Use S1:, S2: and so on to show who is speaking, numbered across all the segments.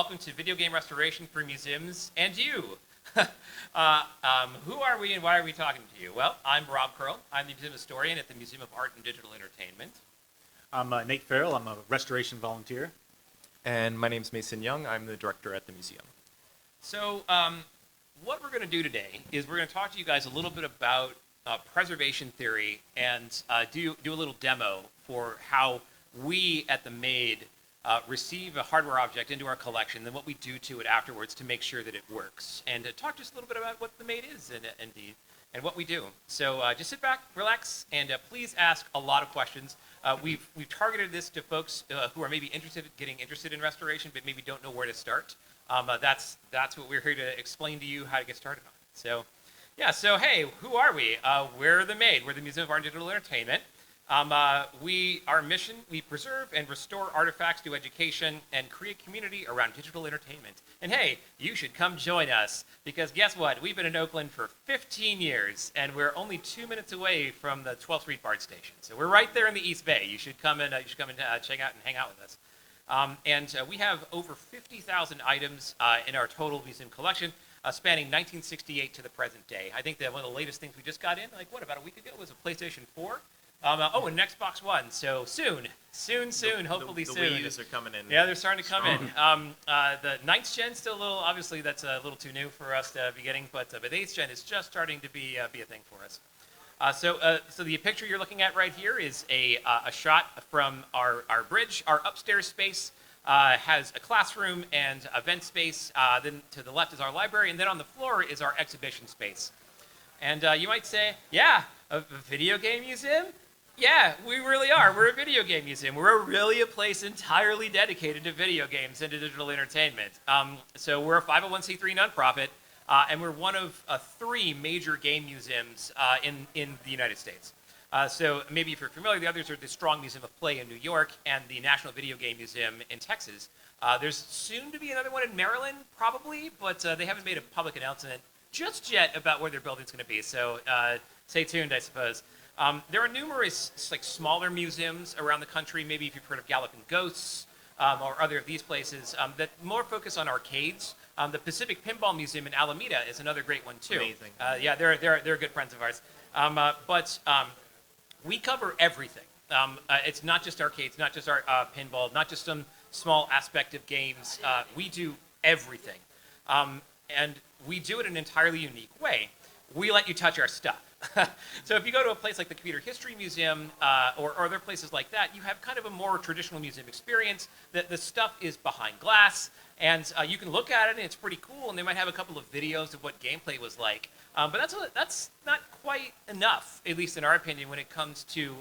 S1: Welcome to Video Game Restoration for Museums and you. Who are we and why are we talking to you? Well, I'm Rob Curl. I'm the museum historian at the Museum of Art and Digital Entertainment.
S2: I'm Nate Farrell. I'm a restoration volunteer.
S3: And my name's Mason Young. I'm the director at the museum.
S1: So what we're going to do today is we're going to talk to you guys a little bit about preservation theory and do a little demo for how we at the MAID receive a hardware object into our collection, then what we do to it afterwards to make sure that it works, and talk just a little bit about what the MAID is and what we do. So just sit back, relax, and please ask a lot of questions. We've targeted this to folks who are maybe getting interested in restoration, but maybe don't know where to start. That's what we're here to explain to you how to get started on. So, yeah. So hey, who are we? We're the MAID. We're the Museum of Art and Digital Entertainment. Our mission, we preserve and restore artifacts through education and create community around digital entertainment. And hey, you should come join us, because guess what? We've been in Oakland for 15 years, and we're only 2 minutes away from the 12th Street BART station. So we're right there in the East Bay. You should come and check out and hang out with us. We have over 50,000 items in our total museum collection, spanning 1968 to the present day. I think that one of the latest things we just got in, about a week ago, was a PlayStation 4. And an Xbox One. So soon, hopefully soon.
S3: The Wii U's are coming in.
S1: Yeah, they're starting to come in. The 9th gen still a little, obviously that's a little too new for us to be getting, but the 8th gen is just starting to be a thing for us. So the picture you're looking at right here is a shot from our bridge. Our upstairs space has a classroom and event space. Then to the left is our library, and then on the floor is our exhibition space. And you might say, yeah, a video game museum? Yeah, we really are. We're a video game museum. We're really a place entirely dedicated to video games and to digital entertainment. So we're a 501c3 nonprofit, and we're one of 3 major game museums in the United States. So maybe if you're familiar, the others are the Strong Museum of Play in New York and the National Video Game Museum in Texas. There's soon to be another one in Maryland, probably, but they haven't made a public announcement just yet about where their building's going to be. So stay tuned, I suppose. There are numerous smaller museums around the country. Maybe if you've heard of Galloping Ghosts or other of these places that more focus on arcades. The Pacific Pinball Museum in Alameda is another great one too.
S3: Amazing.
S1: Yeah, they're good friends of ours. But we cover everything. It's not just arcades, not just our pinball, not just some small aspect of games. We do everything, and we do it in an entirely unique way. We let you touch our stuff. So if you go to a place like the Computer History Museum or other places like that, you have kind of a more traditional museum experience. The stuff is behind glass, and you can look at it, and it's pretty cool, and they might have a couple of videos of what gameplay was like. But that's not quite enough, at least in our opinion, when it comes to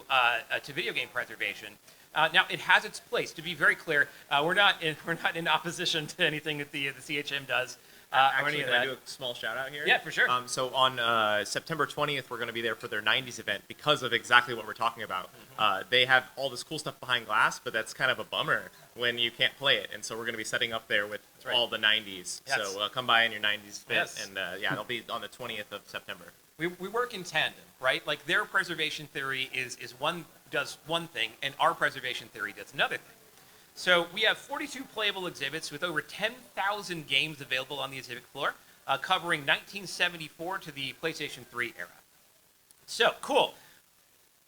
S1: video game preservation. Now, it has its place. To be very clear, we're not in opposition to anything that the CHM does.
S3: Actually, can I do a small shout out here?
S1: Yeah, for sure.
S3: So on September 20th, we're going to be there for their 90s event because of exactly what we're talking about. Mm-hmm. They have all this cool stuff behind glass, but that's kind of a bummer when you can't play it. And so we're going to be setting up there with all the 90s. Yes. So come by in your 90s fit. Yes. And it'll be on the 20th of September.
S1: We work in tandem, right? Like their preservation theory does one thing, and our preservation theory does another thing. So we have 42 playable exhibits with over 10,000 games available on the exhibit floor, covering 1974 to the PlayStation 3 era. So, cool.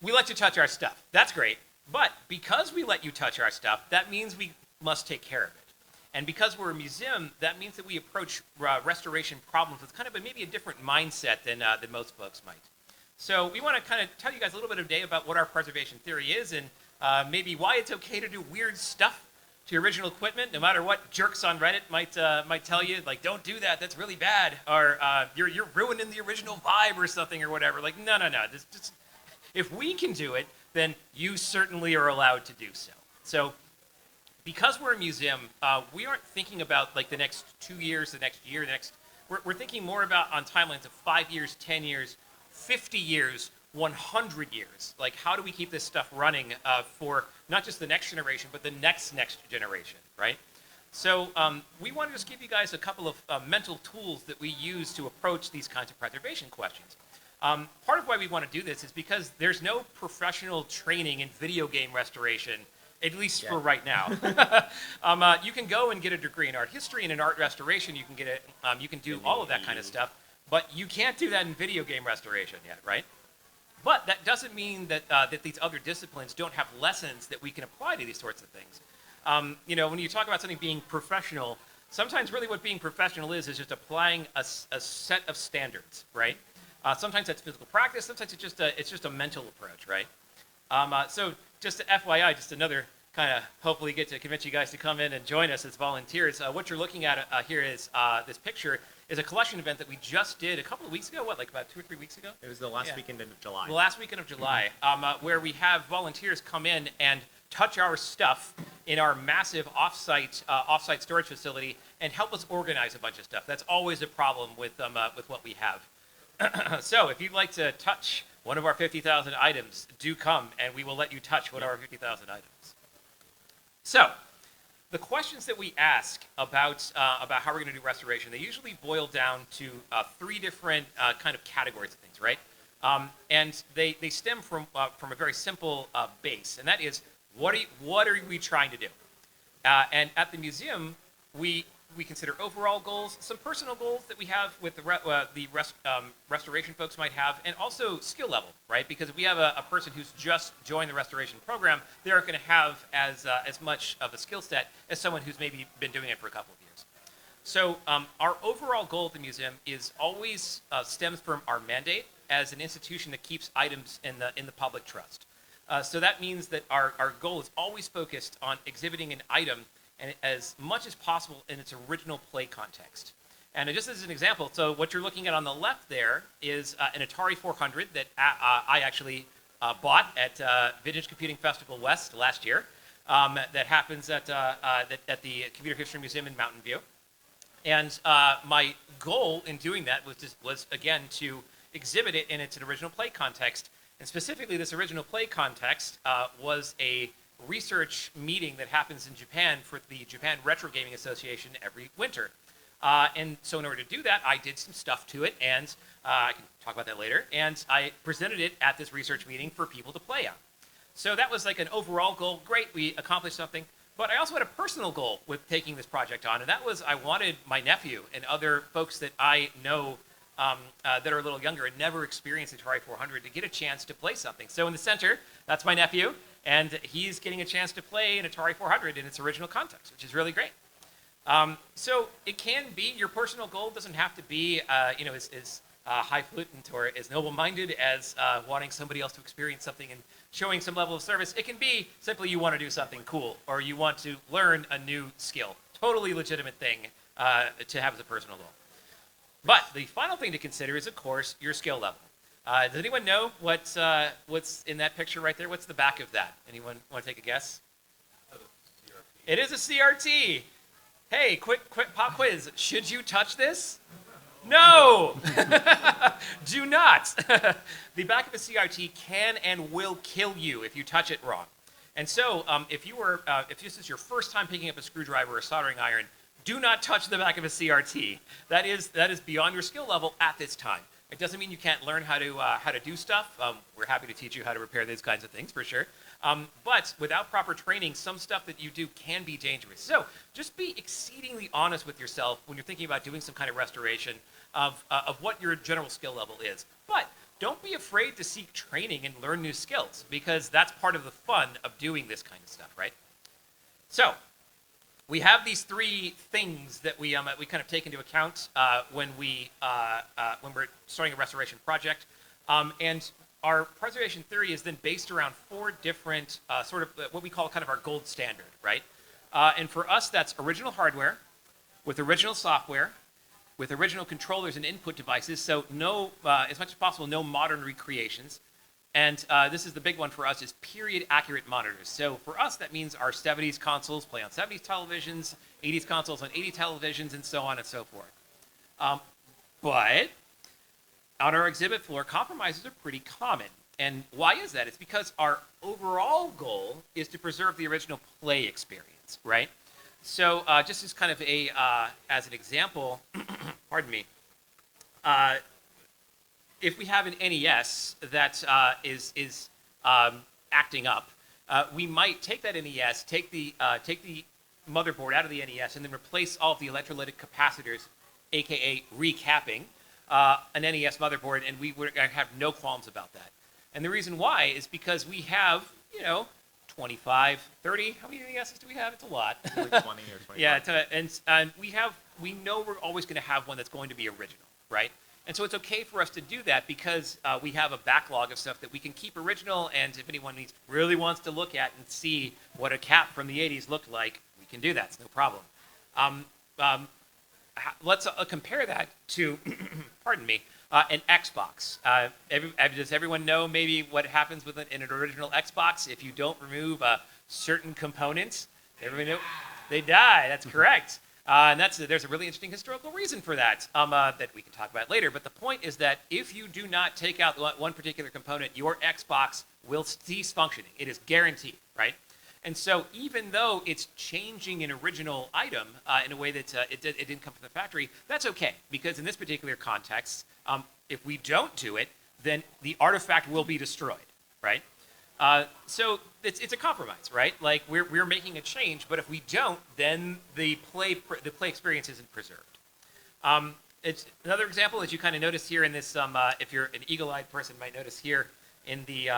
S1: We let you touch our stuff. That's great. But because we let you touch our stuff, that means we must take care of it. And because we're a museum, that means that we approach restoration problems with kind of maybe a different mindset than most folks might. So we want to kind of tell you guys a little bit today about what our preservation theory is and maybe why it's okay to do weird stuff to your original equipment, no matter what jerks on Reddit might tell you, like, don't do that, that's really bad, or you're ruining the original vibe or something or whatever. Like, no. If we can do it, then you certainly are allowed to do so. So because we're a museum, we aren't thinking about like the next 2 years, the next year, we're thinking more about on timelines of 5 years, 10 years, 50 years, 100 years. Like, how do we keep this stuff running for not just the next generation, but the next generation, right? So we want to just give you guys a couple of mental tools that we use to approach these kinds of preservation questions. Part of why we want to do this is because there's no professional training in video game restoration at least
S3: Yeah.
S1: for right now. You can go and get a degree in art history and in art restoration. You can get it. You can do all of that kind of stuff, but you can't do that in video game restoration yet, right? But that doesn't mean that that these other disciplines don't have lessons that we can apply to these sorts of things. When you talk about something being professional, sometimes really what being professional is just applying a set of standards, right? Sometimes that's physical practice. Sometimes it's just a mental approach, right? So just to FYI, just another kind of hopefully get to convince you guys to come in and join us as volunteers. What you're looking at here is this picture is a collection event that we just did a couple of weeks ago. What, like about 2 or 3 weeks ago?
S3: It was the last
S1: Yeah.
S3: weekend in July.
S1: The last weekend of July, where we have volunteers come in and touch our stuff in our massive offsite storage facility and help us organize a bunch of stuff. That's always a problem with what we have. So if you'd like to touch one of our 50,000 items, do come and we will let you touch one of our 50,000 items. So the questions that we ask about how we're going to do restoration, they usually boil down to 3 different kind of categories of things, right? And they stem from a very simple base, and that is what are we trying to do? And at the museum, we consider overall goals, some personal goals that we have with the restoration folks might have, and also skill level, right? Because if we have a person who's just joined the restoration program, they aren't going to have as much of a skill set as someone who's maybe been doing it for a couple of years. So our overall goal at the museum is always stems from our mandate as an institution that keeps items in the public trust. So that means that our goal is always focused on exhibiting an item and as much as possible in its original play context. And just as an example, so what you're looking at on the left there is an Atari 400 that I actually bought at Vintage Computing Festival West last year. That happens at the Computer History Museum in Mountain View. And my goal in doing that was again to exhibit it in its original play context. And specifically, this original play context was a research meeting that happens in Japan for the Japan Retro Gaming Association every winter. And so in order to do that, I did some stuff to it, and I can talk about that later, and I presented it at this research meeting for people to play on. So that was like an overall goal. Great, we accomplished something. But I also had a personal goal with taking this project on, and that was I wanted my nephew and other folks that I know that are a little younger and never experienced Atari 400 to get a chance to play something. So in the center, that's my nephew, and he's getting a chance to play an Atari 400 in its original context, which is really great. So it can be, your personal goal doesn't have to be, as highfalutin or as noble-minded as wanting somebody else to experience something and showing some level of service. It can be simply you want to do something cool or you want to learn a new skill. Totally legitimate thing to have as a personal goal. But the final thing to consider is, of course, your skill level. Does anyone know what's in that picture right there? What's the back of that? Anyone want to take a guess? It is a CRT. Hey, quick pop quiz. Should you touch this? No! Do not. The back of a CRT can and will kill you if you touch it wrong. And so, if this is your first time picking up a screwdriver or a soldering iron, do not touch the back of a CRT. That is beyond your skill level at this time. It doesn't mean you can't learn how to do stuff. We're happy to teach you how to repair these kinds of things for sure. But without proper training, some stuff that you do can be dangerous. So just be exceedingly honest with yourself when you're thinking about doing some kind of restoration of what your general skill level is. But don't be afraid to seek training and learn new skills, because that's part of the fun of doing this kind of stuff, right? So we have these 3 things that we kind of take into account when we're starting a restoration project, and our preservation theory is then based around 4 different sort of what we call kind of our gold standard, right? And for us, that's original hardware with original software, with original controllers and input devices. So no, as much as possible, no modern recreations. And this is the big one for us, is period accurate monitors. So for us, that means our 70s consoles play on 70s televisions, 80s consoles on 80 televisions, and so on and so forth. But on our exhibit floor, compromises are pretty common. And why is that? It's because our overall goal is to preserve the original play experience, right? So just as kind of as an example, pardon me, if we have an NES that is acting up, we might take that NES, take the motherboard out of the NES, and then replace all of the electrolytic capacitors, aka recapping an NES motherboard, and we would have no qualms about that. And the reason why is because we have, 25, 30. How many NESs do we have? It's a lot.
S3: Like 20 or 25.
S1: Yeah, and we know we're always going to have one that's going to be original, right? And so it's okay for us to do that because we have a backlog of stuff that we can keep original, and if anyone really wants to look at and see what a cap from the 80s looked like, we can do that. It's no problem. Let's compare that to, pardon me, an Xbox. Does everyone know maybe what happens with an original Xbox if you don't remove certain components? Everybody know? They die. That's correct. And there's a really interesting historical reason for that that we can talk about later. But the point is that if you do not take out one particular component, your Xbox will cease functioning. It is guaranteed, right? And so even though it's changing an original item in a way that it didn't come from the factory, that's okay. Because in this particular context, if we don't do it, then the artifact will be destroyed, right? So it's a compromise, right? Like we're making a change, but if we don't, then the play experience isn't preserved. It's another example, as you kind of notice here in this. If you're an eagle-eyed person, might notice here in the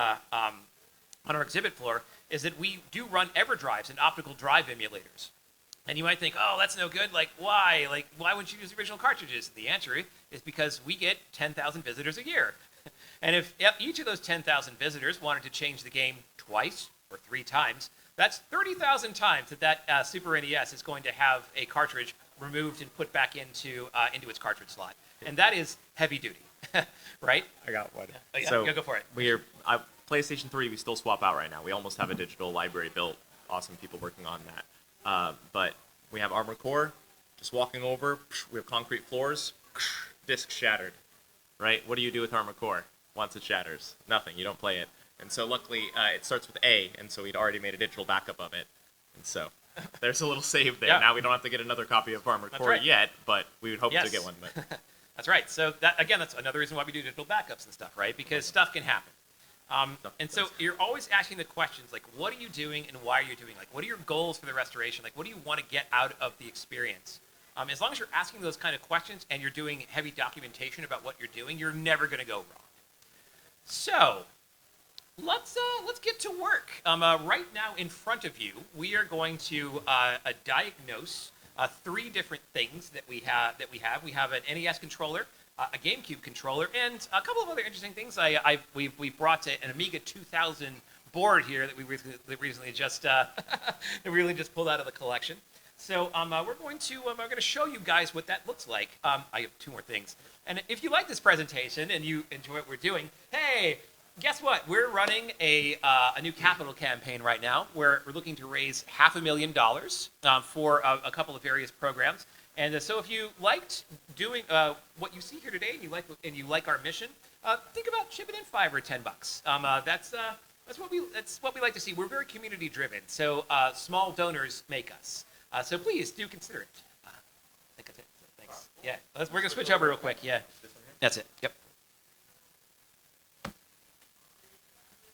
S1: on our exhibit floor, is that we do run EverDrives and optical drive emulators. And you might think, oh, that's no good. Like, why? Like, why wouldn't you use the original cartridges? The answer is because we get 10,000 visitors a year. And if each of those 10,000 visitors wanted to change the game twice or 3 times, that's 30,000 times that Super NES is going to have a cartridge removed and put back into its cartridge slot. And that is heavy duty, right?
S3: I got one.
S1: Yeah,
S3: So
S1: go for it.
S3: PlayStation 3, we still swap out right now. We almost have a digital library built. Awesome people working on that. But we have Armored Core, just walking over. We have concrete floors. Disc shattered. Right? What do you do with Armored Core once it shatters? Nothing. You don't play it. And so luckily, it starts with A, and so we'd already made a digital backup of it. And so there's a little save there.
S1: Yeah.
S3: Now we don't have to get another copy of Armored Core
S1: right.
S3: yet, but we would hope
S1: Yes.
S3: to get one. But
S1: That's right. So that's another reason why we do digital backups and stuff, right? Because stuff can happen. And so you're always asking the questions like, what are you doing and why are you doing? Like, what are your goals for the restoration? Like, what do you want to get out of the experience? As long as you're asking those kind of questions and you're doing heavy documentation about what you're doing, you're never going to go wrong. So let's get to work. Right now in front of you, we are going to diagnose 3 different things that we have. We have an NES controller, a GameCube controller, and a couple of other interesting things. We brought an Amiga 2000 board here that we recently just pulled out of the collection. So we're going to show you guys what that looks like. I have 2 more things. And if you like this presentation and you enjoy what we're doing, hey, guess what? We're running a new capital campaign right now where we're looking to raise $500,000 for a couple of various programs. And so if you liked doing what you see here today and you like our mission, think about chipping in $5 or $10. That's what we like to see. We're very community driven, so small donors make us. So please do consider it. I think that's it. So thanks. Yeah, we're gonna switch over real quick. Yeah, that's it. Yep.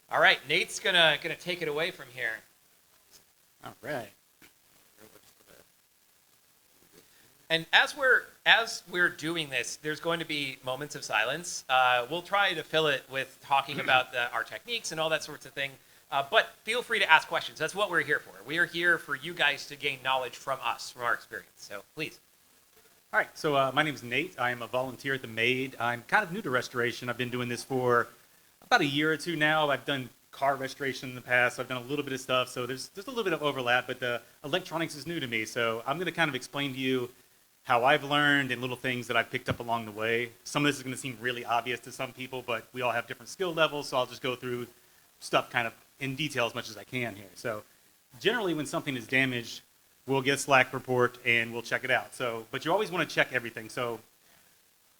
S1: All right, Nate's gonna take it away from here.
S2: All right.
S1: And as we're doing this, there's going to be moments of silence. We'll try to fill it with talking about our techniques and all that sorts of thing. But feel free to ask questions. That's what we're here for. We are here for you guys to gain knowledge from us, from our experience. So please.
S2: All right, so my name is Nate. I am a volunteer at the MAID. I'm kind of new to restoration. I've been doing this for about a year or 2 now. I've done car restoration in the past. I've done a little bit of stuff, so there's a little bit of overlap, but the electronics is new to me. So I'm going to kind of explain to you how I've learned and little things that I've picked up along the way. Some of this is going to seem really obvious to some people, but we all have different skill levels, so I'll just go through stuff kind of in detail as much as I can here. So generally when something is damaged, we'll get a Slack report and we'll check it out. So, but you always want to check everything. So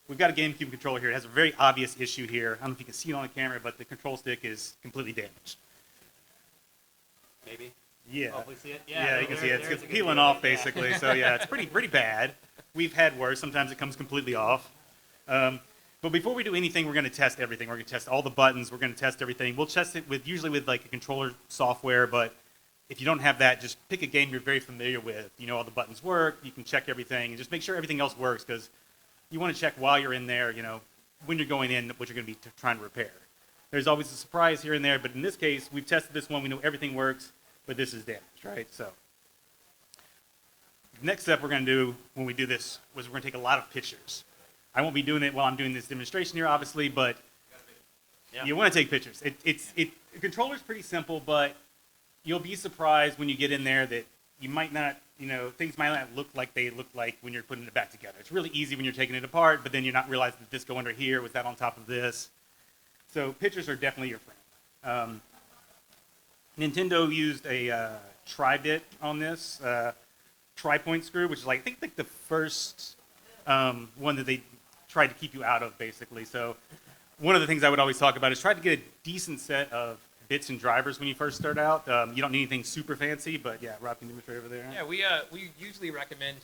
S2: we've got a GameCube controller here. It has a very obvious issue here. I don't know if you can see it on the camera, but the control stick is completely damaged.
S1: Maybe.
S2: Yeah.
S1: Hopefully see it.
S2: Yeah, you can see it. It's peeling off basically. So yeah, it's pretty bad. We've had worse. Sometimes it comes completely off. But before we do anything, we're going to test everything. We're going to test all the buttons. We're going to test everything. We'll test it with usually with like a controller software, but if you don't have that, just pick a game you're very familiar with. You know all the buttons work. You can check everything and just make sure everything else works, because you want to check while you're in there, you know, when you're going in, what you're going to be trying to repair. There's always a surprise here and there, but in this case, we've tested this one. We know everything works, but this is damaged, right? So next step we're going to do when we do this was we're going to take a lot of pictures. I won't be doing it while I'm doing this demonstration here, obviously, but you want to take pictures. The controller's pretty simple, but you'll be surprised when you get in there that you might not, you know, things might not look like they look like when you're putting it back together. It's really easy when you're taking it apart, but then you're not realizing that this go under here, was that on top of this? So pictures are definitely your friend. Nintendo used a tri-bit on this, tri-point screw, which is like, I think like the first one that they tried to keep you out of, basically. So one of the things I would always talk about is try to get a decent set of bits and drivers when you first start out. You don't need anything super fancy, but yeah, Rob can demonstrate over there.
S1: Yeah, we usually recommend.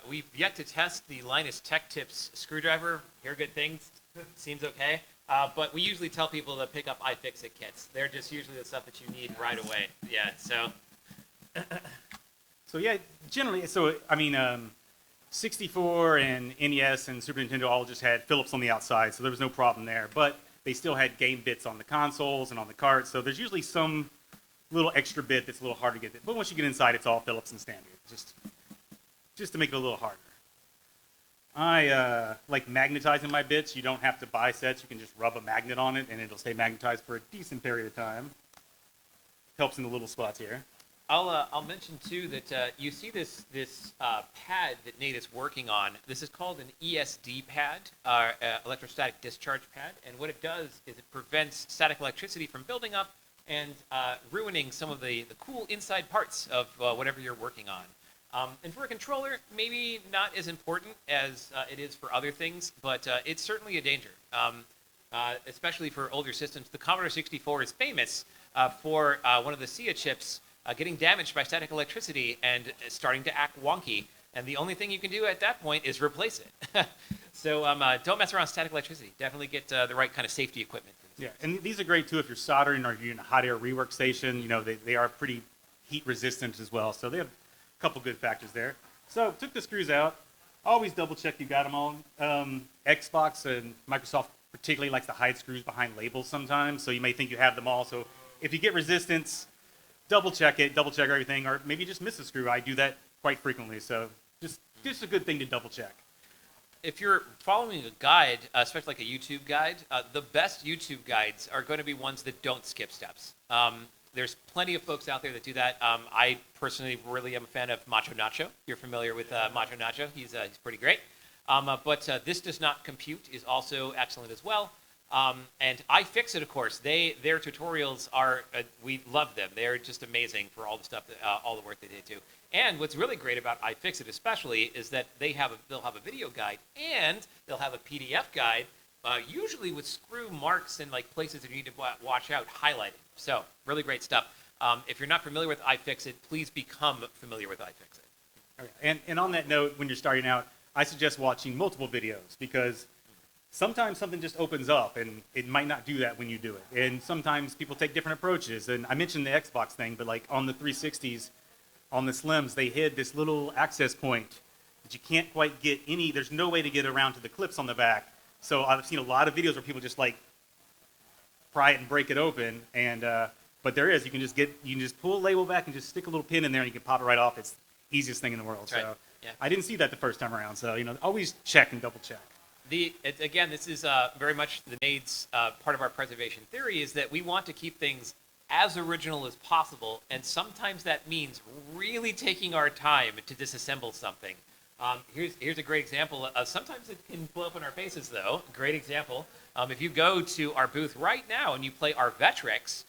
S1: We've yet to test the Linus Tech Tips screwdriver. Hear good things. Seems okay. But we usually tell people to pick up iFixit kits. They're just usually the stuff that you need right away. Yeah. So.
S2: So yeah, generally, so I mean, 64 and NES and Super Nintendo all just had Phillips on the outside, so there was no problem there. But they still had game bits on the consoles and on the carts, so there's usually some little extra bit that's a little hard to get. But once you get inside, it's all Phillips and standard, just to make it a little harder. I like magnetizing my bits. You don't have to buy sets. You can just rub a magnet on it, and it'll stay magnetized for a decent period of time. Helps in the little spots here.
S1: I'll mention too that you see this pad that Nate is working on. This is called an ESD pad, electrostatic discharge pad, and what it does is it prevents static electricity from building up and ruining some of the cool inside parts of whatever you're working on. And for a controller, maybe not as important as it is for other things, but it's certainly a danger, especially for older systems. The Commodore 64 is famous for one of the SIA chips getting damaged by static electricity and starting to act wonky. And the only thing you can do at that point is replace it. So don't mess around with static electricity. Definitely get the right kind of safety equipment.
S2: Yeah, and these are great too if you're soldering or you're in a hot air rework station. You know, they are pretty heat resistant as well. So they have a couple good factors there. So took the screws out. Always double check you got them all. Xbox and Microsoft particularly likes to hide screws behind labels sometimes. So you may think you have them all. So if you get resistance, double check it, double check everything, or maybe just miss a screw. I do that quite frequently, so just a good thing to double check.
S1: If you're following a guide, especially like a YouTube guide, the best YouTube guides are going to be ones that don't skip steps. There's plenty of folks out there that do that. I personally really am a fan of Macho Nacho. You're familiar with Macho Nacho. He's pretty great. But This Does Not Compute is also excellent as well. And iFixit, of course, their tutorials are, we love them. They're just amazing for all the stuff, all the work that they do. And what's really great about iFixit especially is that they'll have a video guide and they'll have a PDF guide, usually with screw marks and like places that you need to watch out highlighted. So really great stuff. If you're not familiar with iFixit, please become familiar with iFixit.
S2: Okay. And on that note, when you're starting out, I suggest watching multiple videos because sometimes something just opens up and it might not do that when you do it. And sometimes people take different approaches. And I mentioned the Xbox thing, but like on the 360s, on the Slims, they hid this little access point that you can't quite get there's no way to get around to the clips on the back. So I've seen a lot of videos where people just like pry it and break it open. And, but there is, you can just pull a label back and just stick a little pin in there and you can pop it right off. It's the easiest thing in the world.
S1: That's right.
S2: So
S1: Yeah.
S2: I didn't see that the first time around. So, always check and double check.
S1: Again, this is very much the NAIDS part of our preservation theory is that we want to keep things as original as possible, and sometimes that means really taking our time to disassemble something. Here's a great example. Sometimes it can blow up in our faces, though. Great example. If you go to our booth right now and you play our Vectrex,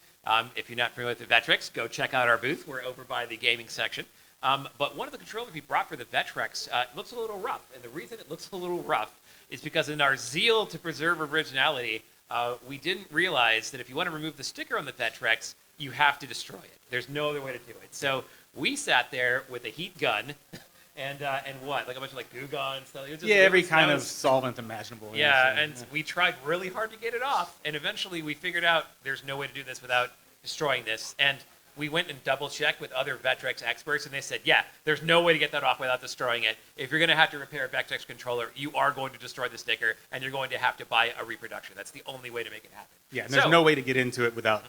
S1: if you're not familiar with the Vectrex, go check out our booth. We're over by the gaming section. But one of the controllers we brought for the Vectrex looks a little rough, and the reason it looks a little rough is because in our zeal to preserve originality, we didn't realize that if you want to remove the sticker on the Vectrex, you have to destroy it. There's no other way to do it. So we sat there with a heat gun and what? Like a bunch of like Goo Gone and stuff. It was just,
S2: Yeah,
S1: it
S2: every
S1: was-
S2: kind
S1: that
S2: of
S1: was-
S2: solvent imaginable.
S1: Yeah,
S2: so,
S1: and we tried really hard to get it off, and eventually we figured out there's no way to do this without destroying this. And we went and double checked with other Vectrex experts, and they said, yeah, there's no way to get that off without destroying it. If you're going to have to repair a Vectrex controller, you are going to destroy the sticker, and you're going to have to buy a reproduction. That's the only way to make it happen.
S2: yeah, and there's
S1: So-
S2: no way to get into it without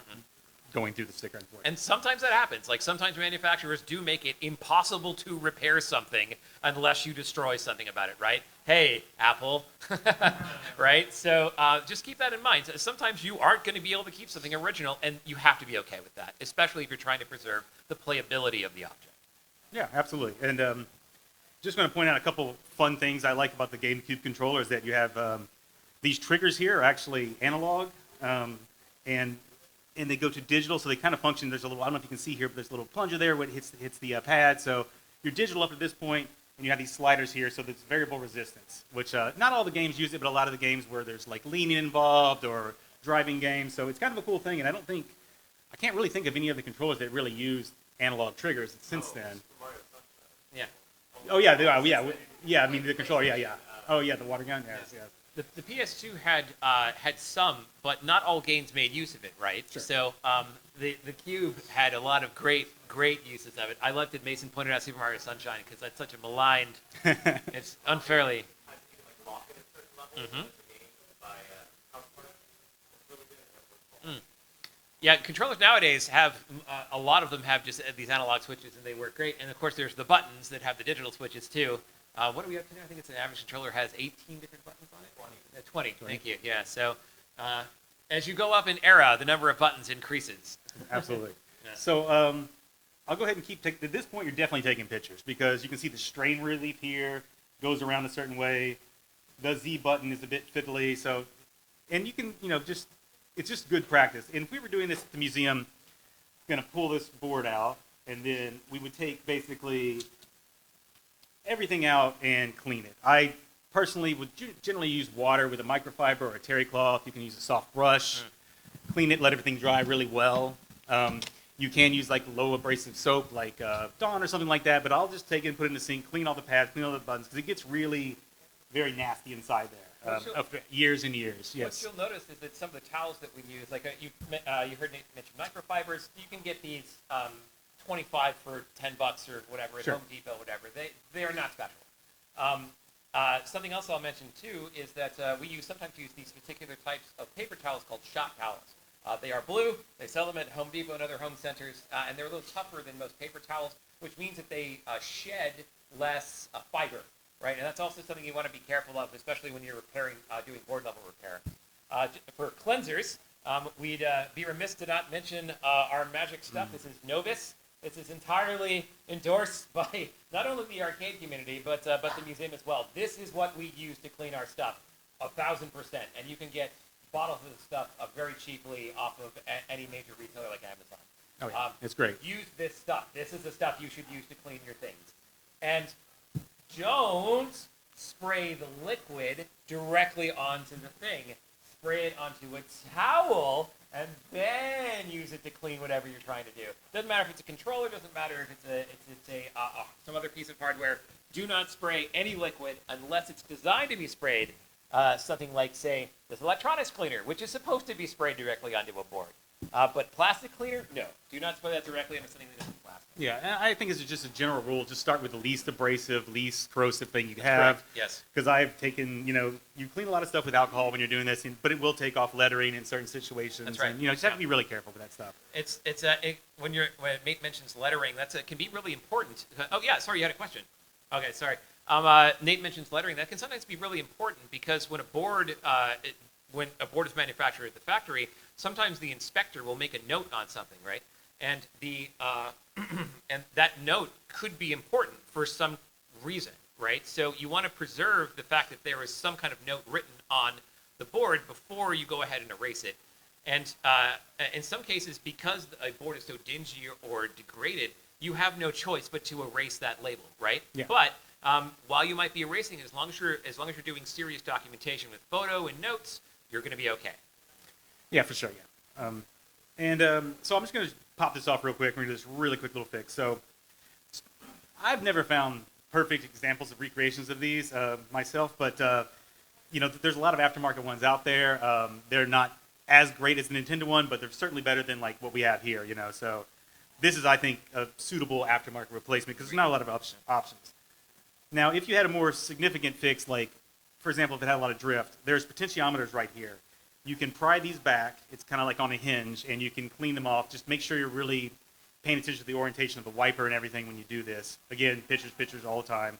S2: going through the sticker. Unfortunately.
S1: And sometimes that happens. Like sometimes manufacturers do make it impossible to repair something unless you destroy something about it, right? Hey, Apple, right? So just keep that in mind. Sometimes you aren't going to be able to keep something original, and you have to be okay with that, especially if you're trying to preserve the playability of the object.
S2: Yeah, absolutely. And just going to point out a couple fun things I like about the GameCube controller is that you have these triggers here are actually analog, and they go to digital, so they kind of function. There's a little, I don't know if you can see here, but there's a little plunger there when it hits the pad. So you're digital up to this point, and you have these sliders here, so there's variable resistance, which not all the games use it, but a lot of the games where there's like leaning involved or driving games. So it's kind of a cool thing, and I can't really think of any other controllers that really use analog triggers since then.
S1: Yeah.
S2: Oh yeah, they are. Yeah. I mean the controller. Yeah. Oh yeah, the water gun. Yes.
S1: The PS2 had some, but not all games made use of it, right?
S2: Sure.
S1: So the Cube had a lot of great uses of it. I loved it. Mason pointed out Super Mario Sunshine because that's such a maligned. It's unfairly. Yeah, controllers nowadays have a lot of them have just these analog switches, and they work great. And of course, there's the buttons that have the digital switches too. What are we up to now? I think it's an average controller has 18 different buttons on it. 20. Thank you. Yeah. So as you go up in era, the number of buttons increases.
S2: Absolutely.
S1: Yeah.
S2: So I'll go ahead and at this point, you're definitely taking pictures because you can see the strain relief here goes around a certain way. The Z button is a bit fiddly. So, and you can, it's just good practice. And if we were doing this at the museum, going to pull this board out, and then we would take basically everything out and clean it. I personally would generally use water with a microfiber or a terry cloth. You can use a soft brush, clean it, let everything dry really well. You can use like low abrasive soap like Dawn or something like that, but I'll just take it and put it in the sink, clean all the pads, clean all the buttons, because it gets really very nasty inside there after years and years. Yes.
S1: What you'll notice is that some of the towels that we use, like you heard Nate mention microfibers, you can get these 25 for $10 or whatever at
S2: Sure.
S1: Home Depot, whatever. They are not special. Something else I'll mention too is that we sometimes use these particular types of paper towels called shop towels. They are blue. They sell them at Home Depot and other home centers, and they're a little tougher than most paper towels, which means that they shed less fiber, right? And that's also something you want to be careful of, especially when you're repairing, doing board level repair. For cleansers, we'd be remiss to not mention our magic stuff. This is Novus. This is entirely endorsed by not only the arcade community, but the museum as well. This is what we use to clean our stuff, 1,000%. And you can get bottles of this stuff very cheaply off of any major retailer like Amazon.
S2: Oh, yeah. It's great.
S1: Use this stuff. This is the stuff you should use to clean your things. And don't spray the liquid directly onto the thing. Spray it onto a towel and then use it to clean whatever you're trying to do. Doesn't matter if it's a controller. Doesn't matter if it's some other piece of hardware. Do not spray any liquid unless it's designed to be sprayed. Something like, say, this electronics cleaner, which is supposed to be sprayed directly onto a board. But plastic cleaner, no. Do not spray that directly onto something that isn't plastic.
S2: Yeah, and I think it's just a general rule. Just start with the least abrasive, least corrosive thing you have.
S1: Correct. Yes.
S2: Because I've taken, you clean a lot of stuff with alcohol when you're doing this, but it will take off lettering in certain situations.
S1: That's right.
S2: And, just have to be really careful with that stuff.
S1: When Nate mentions lettering, can be really important. Oh yeah, sorry, you had a question. Okay, sorry. Nate mentions lettering. That can sometimes be really important because when a board is manufactured at the factory, sometimes the inspector will make a note on something, right? And and that note could be important for some reason, right? So you want to preserve the fact that there is some kind of note written on the board before you go ahead and erase it. And in some cases, because a board is so dingy or degraded, you have no choice but to erase that label, right?
S2: Yeah.
S1: But while you might be erasing it, as long as you're doing serious documentation with photo and notes, you're going to be okay.
S2: Yeah, for sure, yeah. So I'm just going to pop this off real quick. We're going to do this really quick little fix. So I've never found perfect examples of recreations of these myself, but there's a lot of aftermarket ones out there. They're not as great as the Nintendo one, but they're certainly better than like what we have here. So this is, I think, a suitable aftermarket replacement because there's not a lot of options. Now, if you had a more significant fix, like for example, if it had a lot of drift, there's potentiometers right here. You can pry these back. It's kind of like on a hinge, and you can clean them off. Just make sure you're really paying attention to the orientation of the wiper and everything when you do this. Again, pictures all the time.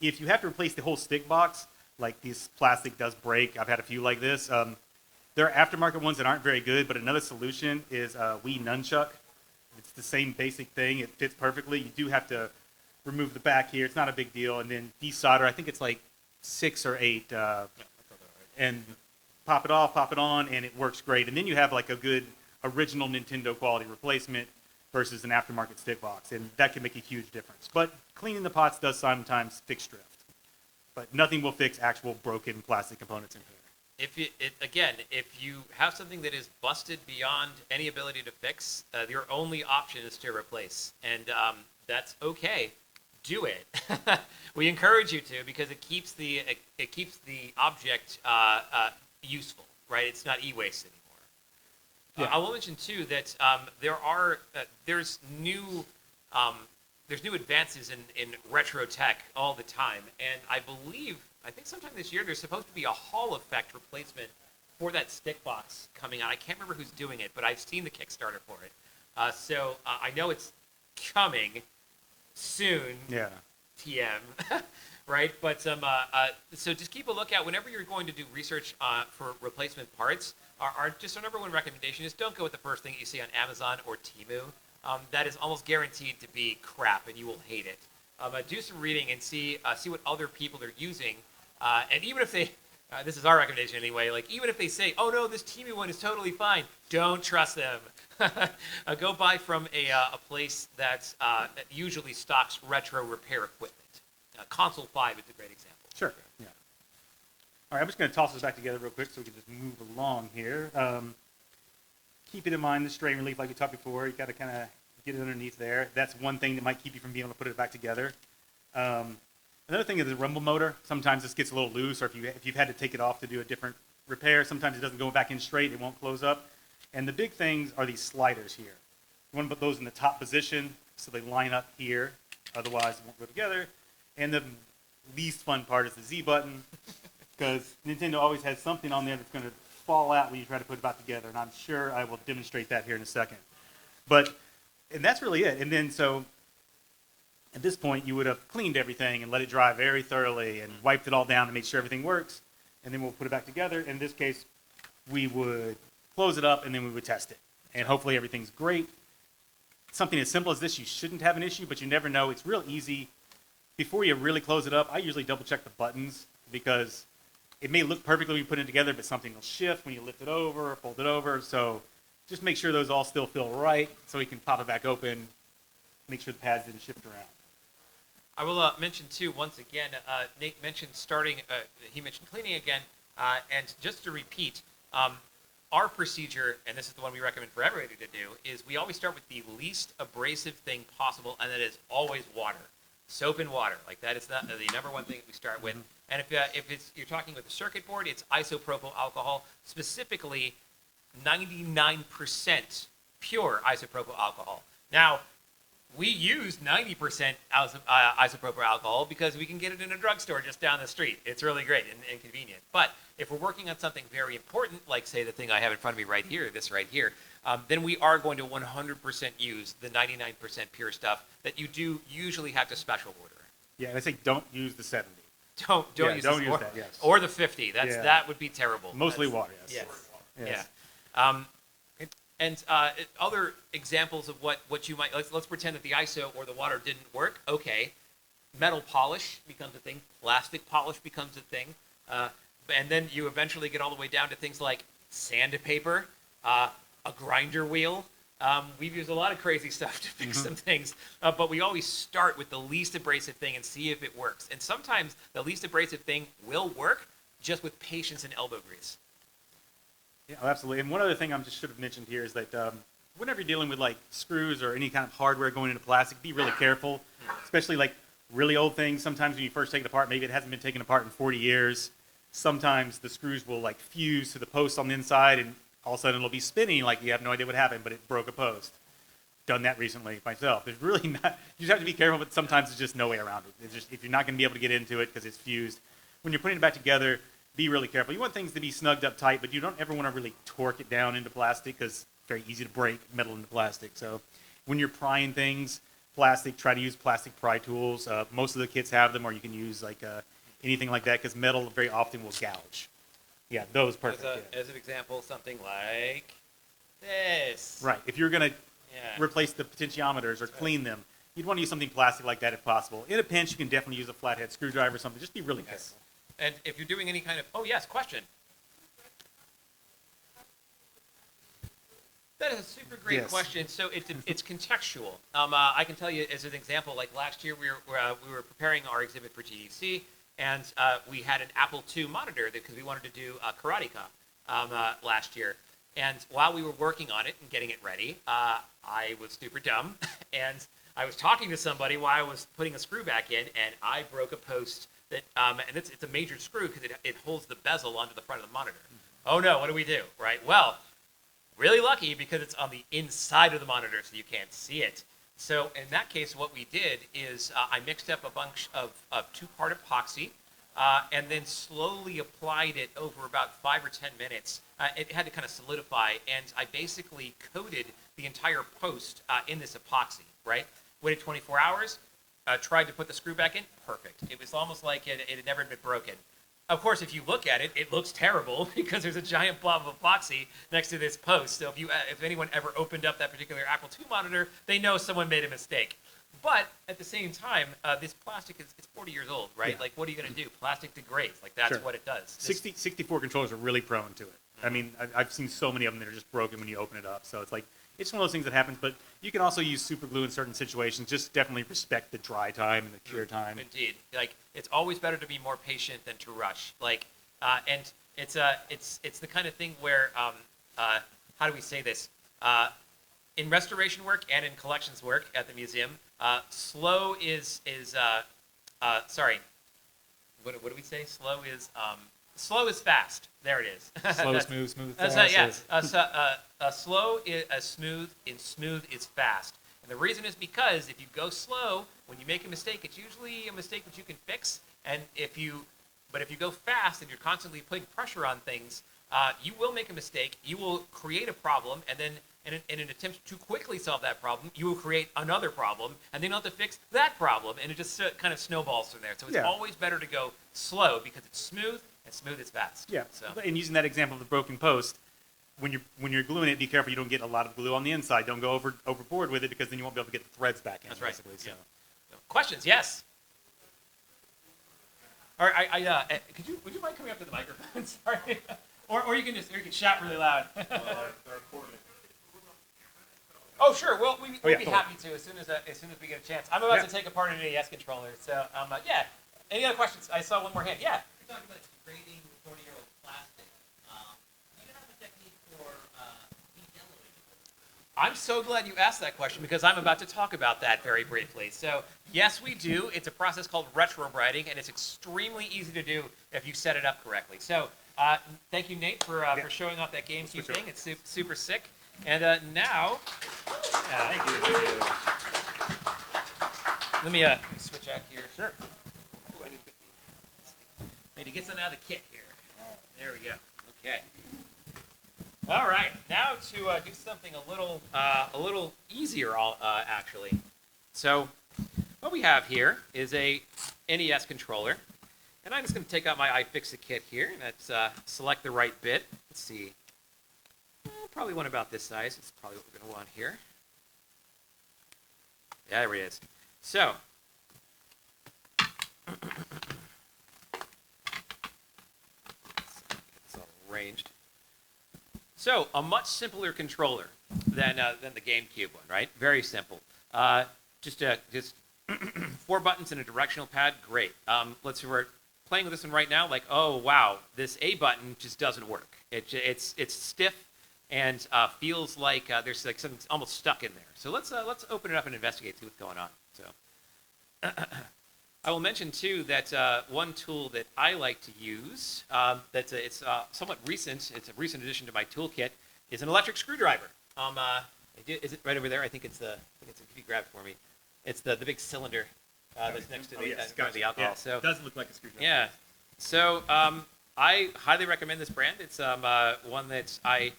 S2: If you have to replace the whole stick box, like this plastic does break, I've had a few like this. There are aftermarket ones that aren't very good, but another solution is Wii Nunchuck. It's the same basic thing. It fits perfectly. You do have to remove the back here. It's not a big deal. And then desolder, I think it's like 6 or 8. And pop it off, pop it on, and it works great. And then you have like a good original Nintendo quality replacement versus an aftermarket stick box, and that can make a huge difference. But cleaning the pots does sometimes fix drift, but nothing will fix actual broken plastic components in here.
S1: If you have something that is busted beyond any ability to fix, your only option is to replace, and that's okay. Do it. We encourage you to because it keeps the object useful, right? It's not e-waste anymore.
S2: Yeah.
S1: I will mention too that there's new advances in retro tech all the time, and I think sometime this year there's supposed to be a Hall effect replacement for that stick box coming out. I can't remember who's doing it, but I've seen the Kickstarter for it. So I know it's coming soon.
S2: Yeah.
S1: TM. Right, but so just keep a lookout whenever you're going to do research for replacement parts. Our number one recommendation is don't go with the first thing you see on Amazon or Temu. That is almost guaranteed to be crap, and you will hate it. Do some reading and see what other people are using, and even if they, this is our recommendation anyway. Like even if they say, "Oh no, this Temu one is totally fine," don't trust them. Go buy from a place that usually stocks retro repair equipment. Console 5 is a great example.
S2: Sure. Yeah. All right, I'm just going to toss this back together real quick so we can just move along here. Keeping in mind the strain relief, like we talked before, you got to kind of get it underneath there. That's one thing that might keep you from being able to put it back together. Another thing is the rumble motor. Sometimes this gets a little loose, or if you've had to take it off to do a different repair, sometimes it doesn't go back in straight. It won't close up. And the big things are these sliders here. You want to put those in the top position so they line up here. Otherwise, it won't go together. And the least fun part is the Z button, because Nintendo always has something on there that's going to fall out when you try to put it back together, and I'm sure I will demonstrate that here in a second. And that's really it. And then so at this point, you would have cleaned everything and let it dry very thoroughly and wiped it all down to make sure everything works, and then we'll put it back together. In this case, we would close it up, and then we would test it, and hopefully everything's great. Something as simple as this, you shouldn't have an issue, but you never know. It's real easy. Before you really close it up, I usually double check the buttons because it may look perfectly when you put it together, but something will shift when you lift it over or fold it over. So just make sure those all still feel right so you can pop it back open, make sure the pads didn't shift around.
S1: I will mention too, once again, Nate mentioned he mentioned cleaning again, and just to repeat, our procedure, and this is the one we recommend for everybody to do, is we always start with the least abrasive thing possible, and that is always water. Soap and water, like that is the number one thing that we start with. And if you're talking with a circuit board, it's isopropyl alcohol, specifically 99% pure isopropyl alcohol. Now, we use 90% isopropyl alcohol because we can get it in a drugstore just down the street. It's really great and convenient. But if we're working on something very important, like say the thing I have in front of me right here, this right here, then we are going to 100% use the 99% pure stuff that you do usually have to special order.
S2: Yeah, and I say don't use the 70.
S1: Don't use that, yes. Or the 50. That would be terrible.
S2: Mostly water, yes.
S1: Yes. And other examples of what you might, let's pretend that the ISO or the water didn't work. Okay, metal polish becomes a thing. Plastic polish becomes a thing. And then you eventually get all the way down to things like sandpaper, a grinder wheel. We've used a lot of crazy stuff to fix some things, but we always start with the least abrasive thing and see if it works. And sometimes the least abrasive thing will work just with patience and elbow grease.
S2: Yeah, absolutely. And one other thing I just should have mentioned here is that whenever you're dealing with like screws or any kind of hardware going into plastic, be really careful, especially like Really old things, sometimes when you first take it apart, maybe it hasn't been taken apart in 40 years. Sometimes the screws will like fuse to the post on the inside, and all of a sudden it'll be spinning like you have no idea what happened, but it broke a post. Done that recently myself. There's really not, you just have to be careful, but sometimes there's just no way around it. It's just, if you're not going to be able to get into it because it's fused, when you're putting it back together, be really careful. You want things to be snugged up tight, but you don't ever want to really torque it down into plastic because it's very easy to break metal into plastic. So when you're prying things, plastic, try to use plastic pry tools. Most of the kits have them, or you can use like anything like that because metal very often will gouge. Yeah, those perfect.
S1: As an example, something like this.
S2: Right. If you're going to
S1: Yeah.
S2: replace the potentiometers or clean them, you'd want to use something plastic like that if possible. In a pinch, you can definitely use a flathead screwdriver or something. Just be really careful.
S1: And if you're doing any kind of, oh yes, question. That is a super great
S2: Yes.
S1: question. So it's contextual. I can tell you as an example, like last year we were preparing our exhibit for GDC, and we had an Apple II monitor because we wanted to do Karateka last year. And while we were working on it and getting it ready, I was super dumb, and I was talking to somebody while I was putting a screw back in, and I broke a post that, and it's a major screw because it holds the bezel onto the front of the monitor. Oh no, what do we do, right? Well, really lucky because it's on the inside of the monitor so you can't see it. So in that case, what we did is I mixed up a bunch of two-part epoxy and then slowly applied it over about 5 or 10 minutes. It had to kind of solidify, and I basically coated the entire post in this epoxy, right? Waited 24 hours, tried to put the screw back in, perfect. It was almost like it had never been broken. Of course, if you look at it, it looks terrible because there's a giant blob of epoxy next to this post. So if anyone ever opened up that particular Apple II monitor, they know someone made a mistake. But at the same time, this plastic it's 40 years old, right?
S2: Yeah.
S1: Like, what are you going to do? Plastic degrades. Like, that's
S2: Sure.
S1: what it does.
S2: 64 controllers are really prone to it. I mean, I've seen so many of them that are just broken when you open it up. So it's like, it's one of those things that happens, but you can also use super glue in certain situations. Just definitely respect the dry time and the cure time.
S1: Indeed, like it's always better to be more patient than to rush. Like, and it's the kind of thing where how do we say this? In restoration work and in collections work at the museum, slow is sorry. What do we say? Slow is fast. There it is.
S2: Slow, smooth,
S1: That's
S2: fast.
S1: slow is smooth, and smooth is fast. And the reason is because if you go slow, when you make a mistake, it's usually a mistake that you can fix. And if you go fast and you're constantly putting pressure on things, you will make a mistake. You will create a problem, and then in an attempt to quickly solve that problem, you will create another problem, and then you'll have to fix that problem, and it just kind of snowballs from there. So it's always better to go slow because it's smooth, and smooth is fast.
S2: Yeah.
S1: So.
S2: And using that example of the broken post, when you're gluing it, be careful you don't get a lot of glue on the inside. Don't go overboard with it because then you won't be able to get the threads back in.
S1: That's right.
S2: Basically, so.
S1: So, questions? Yes. All right. Would you mind coming up to the microphone? Sorry. Or you can shout really loud. Oh sure. Well, we'll be happy to as soon as we get a chance. I'm about to take apart an NES controller. So yeah. Any other questions? I saw one more hand. Yeah.
S4: You're talking about degrading 40-year-old plastic. Do you have a technique for de-yellowing?
S1: I'm so glad you asked that question because I'm about to talk about that very briefly. So yes, we do. It's a process called retrobrighting, and it's extremely easy to do if you set it up correctly. So thank you, Nate, for showing off that GameCube thing. It's super sick. And now, thank you. Let me switch out here. Sure. Ooh, I need to get something out of the kit here. There we go. Okay. All right. Now to do something a little easier, actually. So what we have here is a NES controller, and I'm just going to take out my iFixit kit here. And let's select the right bit. Let's see. Probably one about this size. It's probably what we're going to want here. Yeah, there it is. So, it's all arranged. So, a much simpler controller than the GameCube one, right? Very simple. Just 4 buttons and a directional pad. Great. Let's see. We're playing with this one right now. Like, oh wow, this A button just doesn't work. It's stiff. And feels like there's like something almost stuck in there. So let's open it up and investigate, see what's going on. So I will mention too that one tool that I like to use, it's somewhat recent. It's a recent addition to my toolkit. Is an electric screwdriver. Is it right over there? I think it's the. If you grab it for me, it's the big cylinder that's next to the alcohol.
S2: Yeah,
S1: So
S2: it does look like a screwdriver.
S1: yeah. So I highly recommend this brand. It's one that I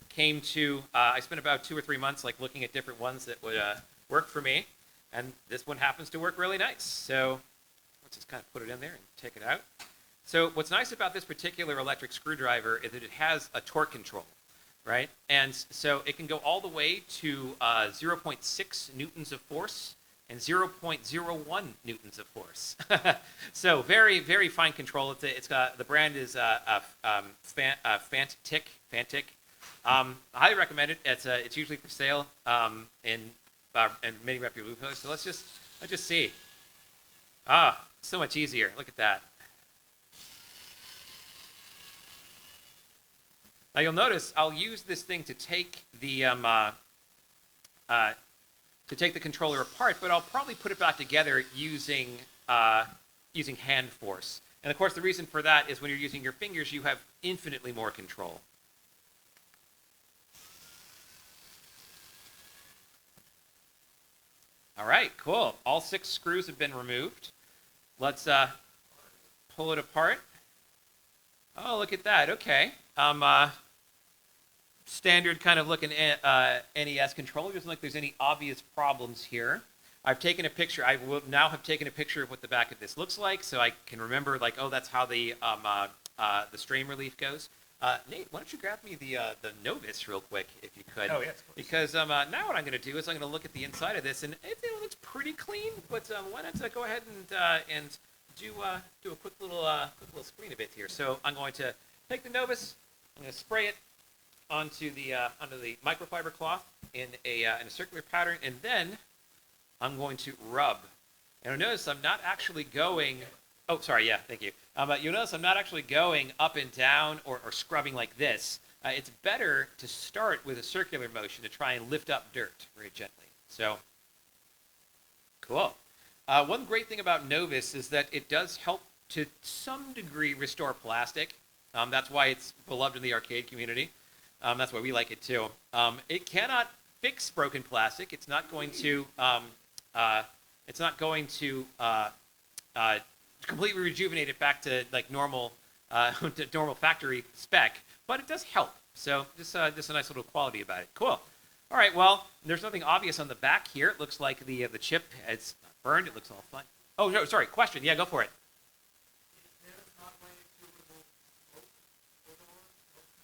S1: came to. I spent about 2 or 3 months like looking at different ones that would work for me, and this one happens to work really nice. So let's just kind of put it in there and take it out. So what's nice about this particular electric screwdriver is that it has a torque control, right? And so it can go all the way to 0.6 newtons of force and 0.01 newtons of force. So very, very fine control. It's got the brand is Fantic. I highly recommend it. It's usually for sale in many reputable retailers. So let's just see. So much easier. Look at that. Now you'll notice I'll use this thing to take the controller apart, but I'll probably put it back together using hand force. And of course, the reason for that is when you're using your fingers, you have infinitely more control. All right, cool. All 6 screws have been removed. Let's pull it apart. Oh, look at that. Okay. Standard kind of looking NES controller. Doesn't look like there's any obvious problems here. I've taken a picture. I will now have taken a picture of what the back of this looks like, so I can remember, like, oh, that's how the strain relief goes. Nate, why don't you grab me the Novus real quick, if you could?
S2: Oh, yes.
S1: Because now what I'm going to do is I'm going to look at the inside of this, and it looks pretty clean. But why not go ahead and do a quick little screen of it here? So I'm going to take the Novus. I'm going to spray it onto the microfiber cloth in a circular pattern, and then I'm going to rub. And you'll notice I'm not actually going. Oh, sorry. Yeah, thank you. You'll notice I'm not actually going up and down or scrubbing like this. It's better to start with a circular motion to try and lift up dirt very gently. So, cool. One great thing about Novus is that it does help to some degree restore plastic. That's why it's beloved in the arcade community. That's why we like it too. It cannot fix broken plastic. It's not going to. Completely rejuvenate it back to like normal, to normal factory spec, but it does help. So just a nice little quality about it. Cool. All right. Well, there's nothing obvious on the back here. It looks like the chip it's burned. It looks all fine. Oh no, sorry. Question. Yeah, go for it.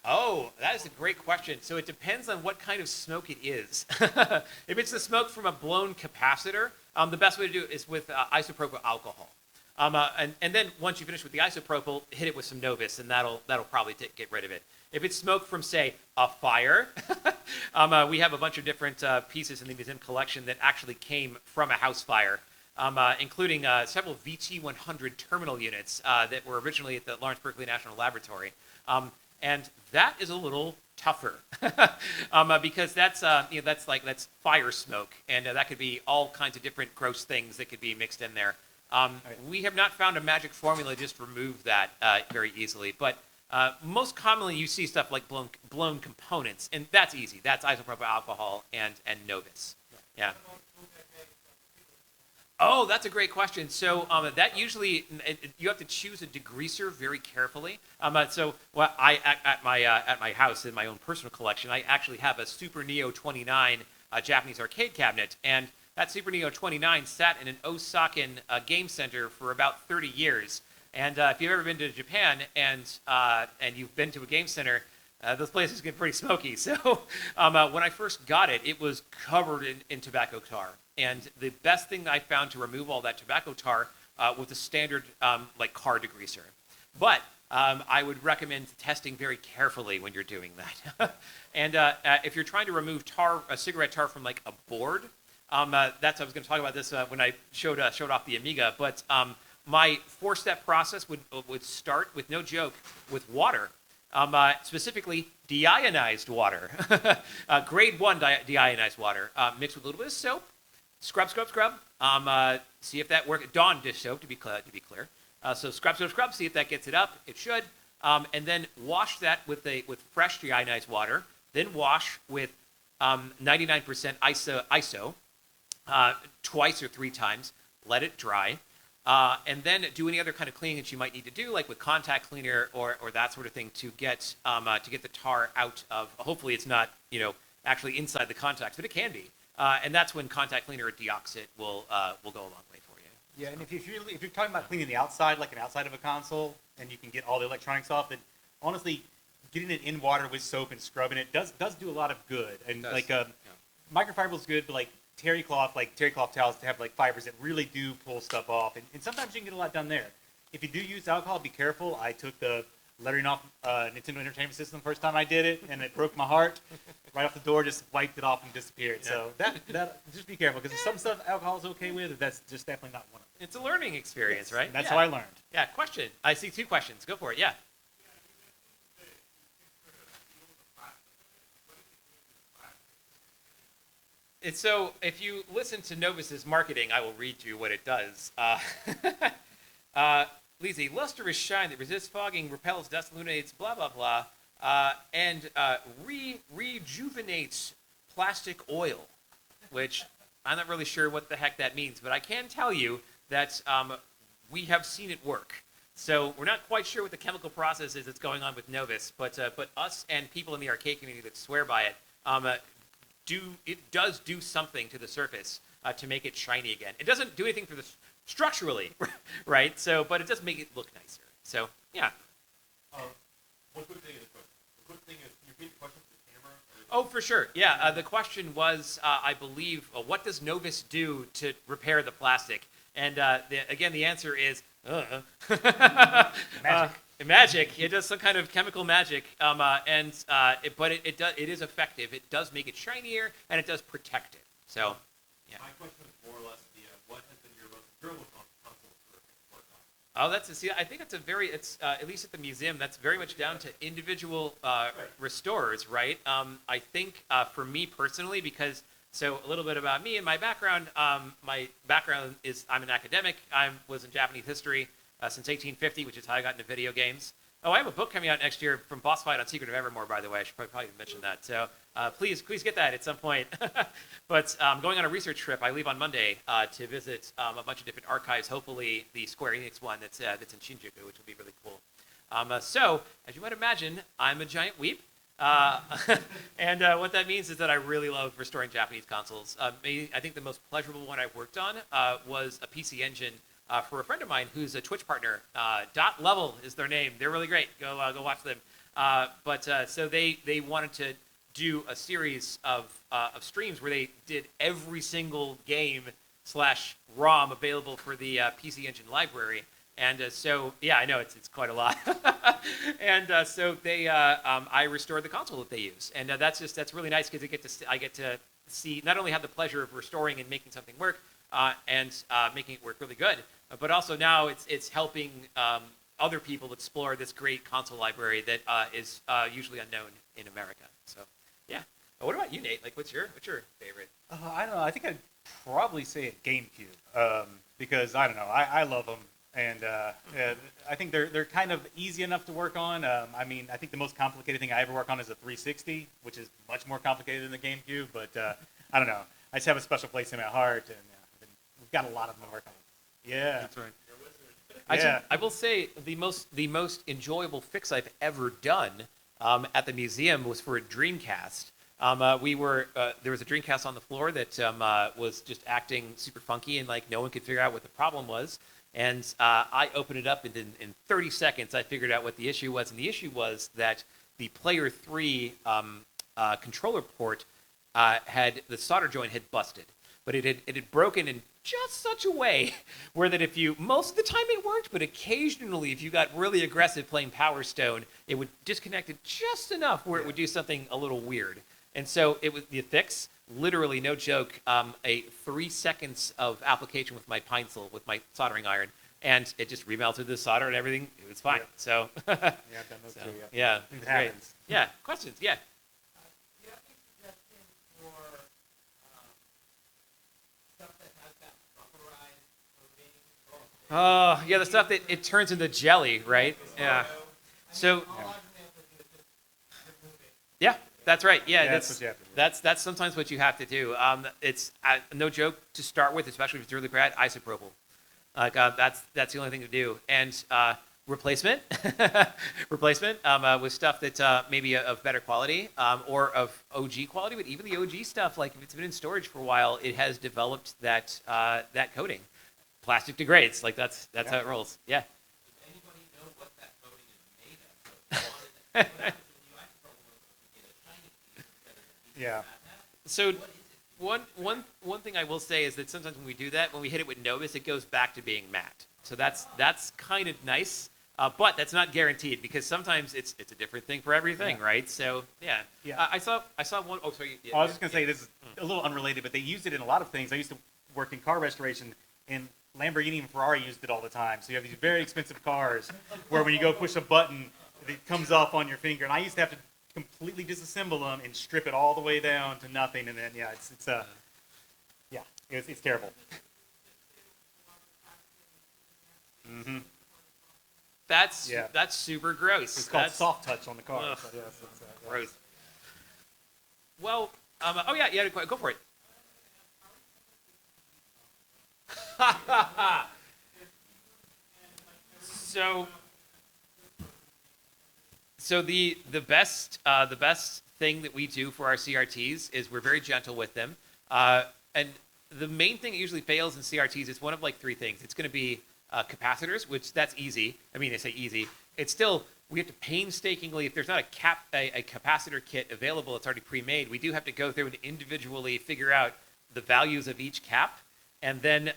S1: Oh, that is a great question. So it depends on what kind of smoke it is. If it's the smoke from a blown capacitor, the best way to do it is with isopropyl alcohol. And then once you finish with the isopropyl, hit it with some Novus, and that'll probably get rid of it. If it's smoke from, say, a fire, we have a bunch of different pieces in the museum collection that actually came from a house fire, including several VT100 terminal units that were originally at the Lawrence Berkeley National Laboratory. And that is a little tougher because that's fire smoke, and that could be all kinds of different gross things that could be mixed in there. We have not found a magic formula to just remove that very easily, but most commonly you see stuff like blown components, and that's easy. That's isopropyl alcohol and Novus. Yeah. Oh, that's a great question. So that usually you have to choose a degreaser very carefully. So at my house in my own personal collection, I actually have a Super Neo 29 Japanese arcade cabinet, and that Super Neo 29 sat in an Osakan game center for about 30 years. And if you've ever been to Japan and you've been to a game center, those places get pretty smoky. So when I first got it, it was covered in tobacco tar. And the best thing I found to remove all that tobacco tar was a standard like car degreaser. But I would recommend testing very carefully when you're doing that. And if you're trying to remove cigarette tar from like a board, I was going to talk about this when I showed off the Amiga. But my 4-step process would start with, no joke, with water. Specifically deionized water, grade 1 deionized water, mixed with a little bit of soap scrub, scrub, scrub. See if that works. Dawn dish soap to be clear. So scrub, scrub, scrub. See if that gets it up. It should. And then wash that with fresh deionized water. Then wash with 99% ISO twice or 3 times. Let it dry. And then do any other kind of cleaning that you might need to do, like with contact cleaner or that sort of thing, to get the tar out of. Hopefully, it's not actually inside the contacts, but it can be. And that's when contact cleaner or deoxit will go a long way for you.
S2: Yeah, and if you're talking about cleaning the outside, like an outside of a console, and you can get all the electronics off, then honestly, getting it in water with soap and scrubbing it does do a lot of good. And microfiber is good, but like terry cloth towels have like fibers that really do pull stuff off, and sometimes you can get a lot done there. If you do use alcohol, be careful. I took the lettering off Nintendo Entertainment System the first time I did it, and it broke my heart. Right off the door, just wiped it off and disappeared. Yeah. So that just be careful, because some stuff alcohol is okay with, that's just definitely not one of them.
S1: It's a learning experience, right?
S2: And that's how I learned.
S1: Yeah, question. I see 2 questions. Go for it. Yeah. And so if you listen to Novus's marketing, I will read you what it does. Leaves a lustrous shine that resists fogging, repels dust, illuminates, blah, blah, blah, and rejuvenates plastic oil, which I'm not really sure what the heck that means, but I can tell you that we have seen it work. So we're not quite sure what the chemical process is that's going on with Novus, but us and people in the arcade community that swear by it, it does do something to the surface to make it shiny again. It doesn't do anything for the structurally, right? So, but it does make it look nicer. So, yeah.
S5: One quick thing is can you repeat the question for the camera?
S1: Oh, for sure. Yeah, the question was, I believe, what does Novus do to repair the plastic? And again, the answer is
S2: Magic.
S1: Magic. It does some kind of chemical magic, but it is effective. It does make it shinier, and it does protect it. So, yeah.
S5: My question is more or less what has been your most durable console to work on?
S1: Oh, I think it's at least at the museum, that's very much down to individual restorers, right? I think for me personally, so a little bit about me and my background. My background is I'm an academic. I was in Japanese history since 1850, which is how I got into video games. Oh, I have a book coming out next year from Boss Fight on Secret of Evermore, by the way. I should probably mention that. So please get that at some point. But I'm going on a research trip. I leave on Monday to visit a bunch of different archives, hopefully the Square Enix one that's in Shinjuku, which will be really cool. So, as you might imagine, I'm a giant weep. And what that means is that I really love restoring Japanese consoles. I think the most pleasurable one I've worked on was a PC Engine for a friend of mine who's a Twitch partner. Dot Level is their name. They're really great. Go watch them. So they wanted to do a series of streams where they did every single game / ROM available for the PC Engine library. And so, yeah, I know it's quite a lot. And so I restored the console that they use, and that's really nice because I get to see not only have the pleasure of restoring and making something work, and making it work really good, but also now it's helping other people explore this great console library that is usually unknown in America. So, yeah. What about you, Nate? Like, what's your favorite?
S2: I don't know. I think I'd probably say a GameCube, because I don't know. I love them. And I think they're kind of easy enough to work on. I think the most complicated thing I ever work on is a 360, which is much more complicated than the GameCube. But I don't know. I just have a special place in my heart, and we've got a lot of them to work on. Yeah, that's right.
S1: I will say the most enjoyable fix I've ever done at the museum was for a Dreamcast. There was a Dreamcast on the floor that was just acting super funky, and like no one could figure out what the problem was. And I opened it up, and in 30 seconds, I figured out what the issue was. And the issue was that the Player 3 controller port the solder joint had busted. But it had broken in just such a way where that most of the time it worked, but occasionally if you got really aggressive playing Power Stone, it would disconnect it just enough where it would do something a little weird. And so it was the fix. Literally, no joke, a 3 seconds of application with my pencil, with my soldering iron, and it just remelted the solder and everything. It was fine. Yeah. So,
S2: I've done those too.
S1: Yeah, it great. Yeah, questions? Yeah.
S4: Do you have any suggestions for stuff
S1: Oh, yeah, the stuff that it turns into jelly, right? Yeah. So, yeah, that's right. Yeah,
S2: Yeah, that's what you have to do.
S1: that's sometimes what you have to do. It's no joke to start with, especially if it's really bad. Isopropyl. Like that's the only thing to do. And replacement, replacement with stuff that's maybe of better quality or of OG quality. But even the OG stuff, like if it's been in storage for a while, it has developed that that coating. Plastic degrades. Like that's how it rolls. Yeah.
S4: Does anybody know what that coating is made of? What happens when you isopropyl if you get a shiny piece instead of a piece
S2: Yeah.
S4: of that?
S1: So one thing I will say is that sometimes when we do that, when we hit it with Novus, it goes back to being matte. So that's kind of nice, but that's not guaranteed because sometimes it's a different thing for everything,
S2: Yeah.
S1: right? So yeah,
S2: Yeah.
S1: I saw one. Oh, sorry.
S2: I was just gonna say this is a little unrelated, but they used it in a lot of things. I used to work in car restoration, and Lamborghini and Ferrari used it all the time. So you have these very expensive cars where when you go push a button, it comes off on your finger. And I used to have to completely disassemble them and strip it all the way down to nothing. And then yeah, it's terrible. Mm-hmm.
S1: That's
S2: Yeah.
S1: that's super gross.
S2: It's called
S1: That's
S2: soft touch on the car.
S1: Ugh.
S2: So, yes, it's, yeah.
S1: gross. Well, oh yeah, go for it. so the best thing that we do for our CRTs is we're very gentle with them, and the main thing that usually fails in CRTs is one of like three things. It's going to be capacitors, which that's easy. I mean, I say easy. It's still we have to painstakingly, if there's not a capacitor kit available, it's already pre-made. We do have to go through and individually figure out the values of each cap, and then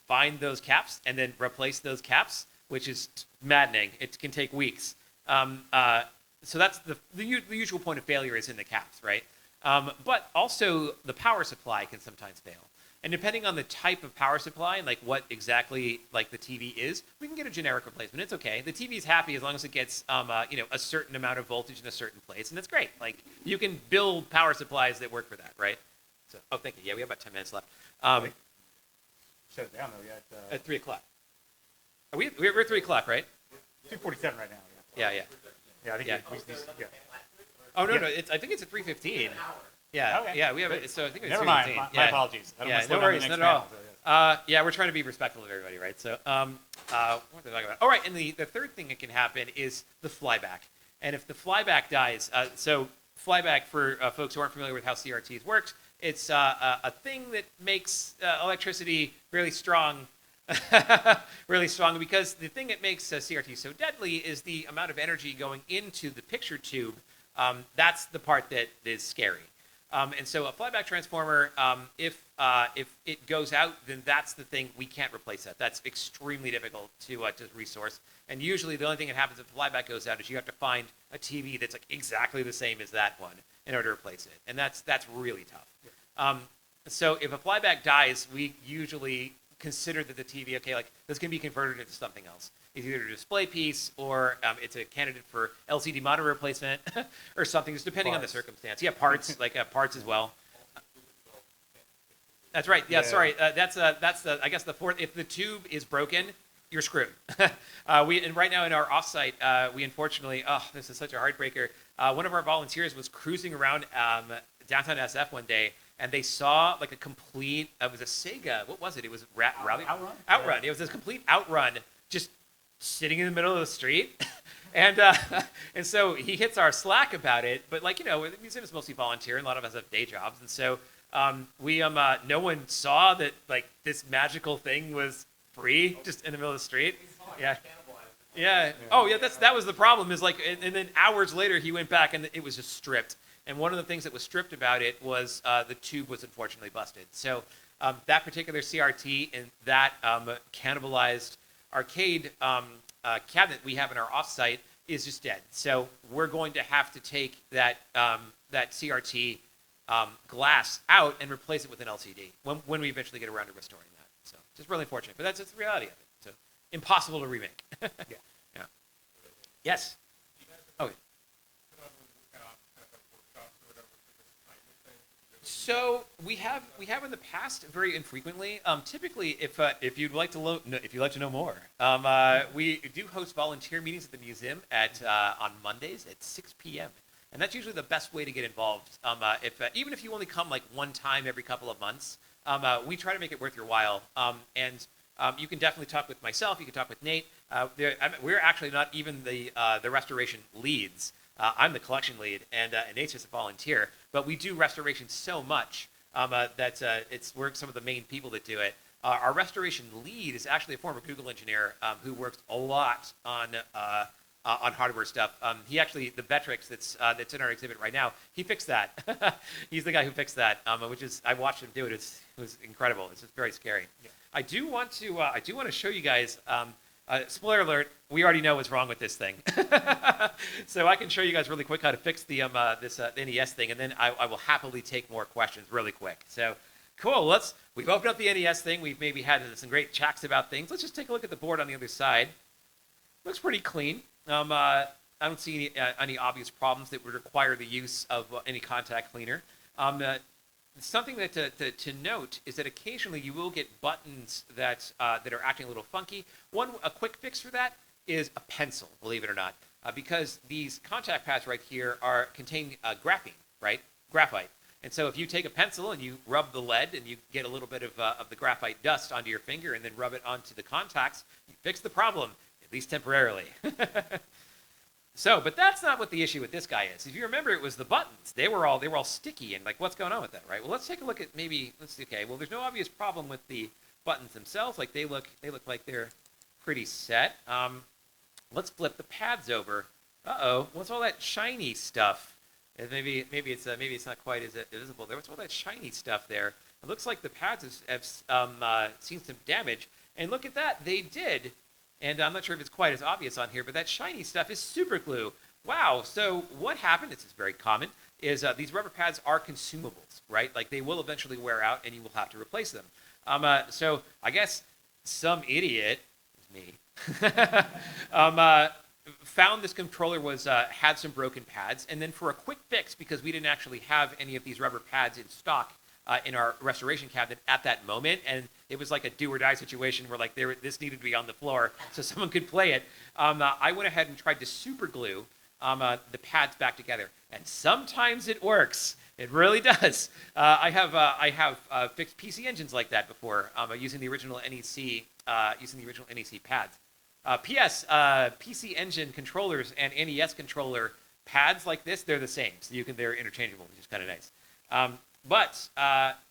S1: find those caps, and then replace those caps, which is maddening. It can take weeks. So that's the usual point of failure is in the caps, right? But also the power supply can sometimes fail. And depending on the type of power supply and like what exactly like the TV is, we can get a generic replacement. It's okay. The TV is happy as long as it gets a certain amount of voltage in a certain place, and that's great. Like you can build power supplies that work for that, right? So, oh, thank you. Yeah, we have about 10 minutes left.
S2: Shut it down though. Yeah,
S1: At 3 o'clock. We're at 3 o'clock, right?
S2: 2:47 right now.
S1: Yeah.
S2: Yeah, I think
S1: Yeah.
S2: yeah.
S1: Oh no,
S2: Yeah.
S1: no. I think it's at 3:15. Yeah,
S2: Okay.
S1: yeah. We have it. So I think it's
S2: Never
S1: 3:15.
S2: mind. My apologies. I don't
S1: Yeah,
S2: want to slow
S1: no
S2: down the
S1: worries,
S2: next
S1: not at all.
S2: panel, so, yes.
S1: Yeah, we're trying to be respectful of everybody, right? So, what was I talking about? All right, and the third thing that can happen is the flyback. And if the flyback dies, so flyback for folks who aren't familiar with how CRTs works, it's a thing that makes electricity really strong. Really strong, because the thing that makes CRT so deadly is the amount of energy going into the picture tube. That's the part that is scary. And so a flyback transformer, if it goes out, then that's the thing. We can't replace that. That's extremely difficult to resource. And usually the only thing that happens if the flyback goes out is you have to find a TV that's like exactly the same as that one in order to replace it. And that's really tough. So if a flyback dies, we usually consider that the TV, okay, like this can be converted into something else. It's either a display piece or it's a candidate for LCD monitor replacement or something, just depending on the circumstance. Yeah, parts, like parts as well. That's right. Yeah,
S2: Yeah.
S1: sorry. That's the I guess the fourth. If the tube is broken, you're screwed. And right now in our offsite, we unfortunately, this is such a heartbreaker. One of our volunteers was cruising around downtown SF one day, and they saw like a complete. It was a Sega. What was it? It was Rally
S2: Outrun?
S1: Outrun. It was this complete Outrun, just sitting in the middle of the street. And so he hits our Slack about it, but like the museum is mostly volunteer, and a lot of us have day jobs, and so no one saw that like this magical thing was free just in the middle of the street. Yeah. Yeah. Oh yeah, that was the problem. Is like, and then hours later he went back and it was just stripped. And one of the things that was stripped about it was the tube was unfortunately busted. So that particular CRT and that cannibalized arcade cabinet we have in our offsite is just dead. So we're going to have to take that CRT glass out and replace it with an LCD when we eventually get around to restoring that. So just really unfortunate, but that's just the reality of it. So impossible to remake. Yeah. Yes. Oh. So we have in the past very infrequently. Typically, if you'd like to if you'd like to know more, we do host volunteer meetings at the museum at on Mondays at 6 p.m. And that's usually the best way to get involved. If even if you only come like one time every couple of months, we try to make it worth your while. And you can definitely talk with myself. You can talk with Nate. We're actually not even the restoration leads. I'm the collection lead, and Nate's just a volunteer. But we do restoration so much that we're some of the main people that do it. Our restoration lead is actually a former Google engineer who works a lot on hardware stuff. He actually, the Vectrex that's in our exhibit right now, he fixed that. He's the guy who fixed that, which is, I watched him do it. It was incredible. It's just very scary. Yeah. I do want to show you guys. Spoiler alert: we already know what's wrong with this thing. So I can show you guys really quick how to fix the this NES thing, and then I will happily take more questions really quick. So cool. We've opened up the NES thing. We've maybe had some great chats about things. Let's just take a look at the board on the other side. Looks pretty clean. I don't see any obvious problems that would require the use of any contact cleaner. Something that to note is that occasionally you will get buttons that are acting a little funky. A quick fix for that is a pencil, believe it or not, because these contact pads right here contain graphene, right? Graphite. And so if you take a pencil and you rub the lead and you get a little bit of the graphite dust onto your finger and then rub it onto the contacts, you fix the problem, at least temporarily. So, but that's not what the issue with this guy is. If you remember, it was the buttons. They were all sticky, and like, what's going on with that, right? Well, let's take a look at let's see. Okay, well, there's no obvious problem with the buttons themselves. Like they look like they're pretty set. Let's flip the pads over. Uh-oh, what's all that shiny stuff? And maybe it's not quite as visible there. What's all that shiny stuff there? It looks like the pads have seen some damage. And look at that, they did. And I'm not sure if it's quite as obvious on here, but that shiny stuff is super glue. Wow. So what happened, this is very common, is these rubber pads are consumables, right? Like they will eventually wear out and you will have to replace them. So I guess some idiot, me, found this controller had some broken pads. And then for a quick fix, because we didn't actually have any of these rubber pads in stock, in our restoration cabinet at that moment, and it was like a do or die situation where like this needed to be on the floor so someone could play it. I went ahead and tried to super glue the pads back together, and sometimes it works. It really does. I have fixed PC engines like that before using the original NEC pads. P.S. PC engine controllers and NES controller pads like this, they're the same, so they're interchangeable, which is kind of nice. But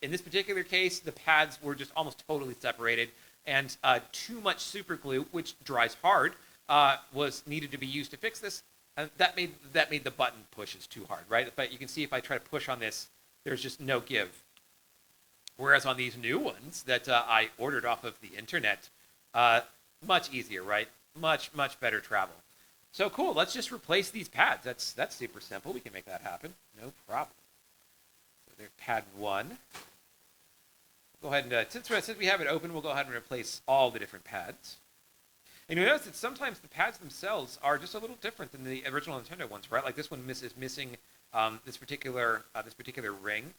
S1: in this particular case, the pads were just almost totally separated, and too much super glue, which dries hard, was needed to be used to fix this. And that made the button pushes too hard, right? But you can see if I try to push on this, there's just no give. Whereas on these new ones that I ordered off of the internet, much easier, right? Much better travel. So cool. Let's just replace these pads. That's super simple. We can make that happen. No problem. There's pad 1. Go ahead and, since we have it open, we'll go ahead and replace all the different pads. And you'll notice that sometimes the pads themselves are just a little different than the original Nintendo ones, right? Like this one is missing this particular ring.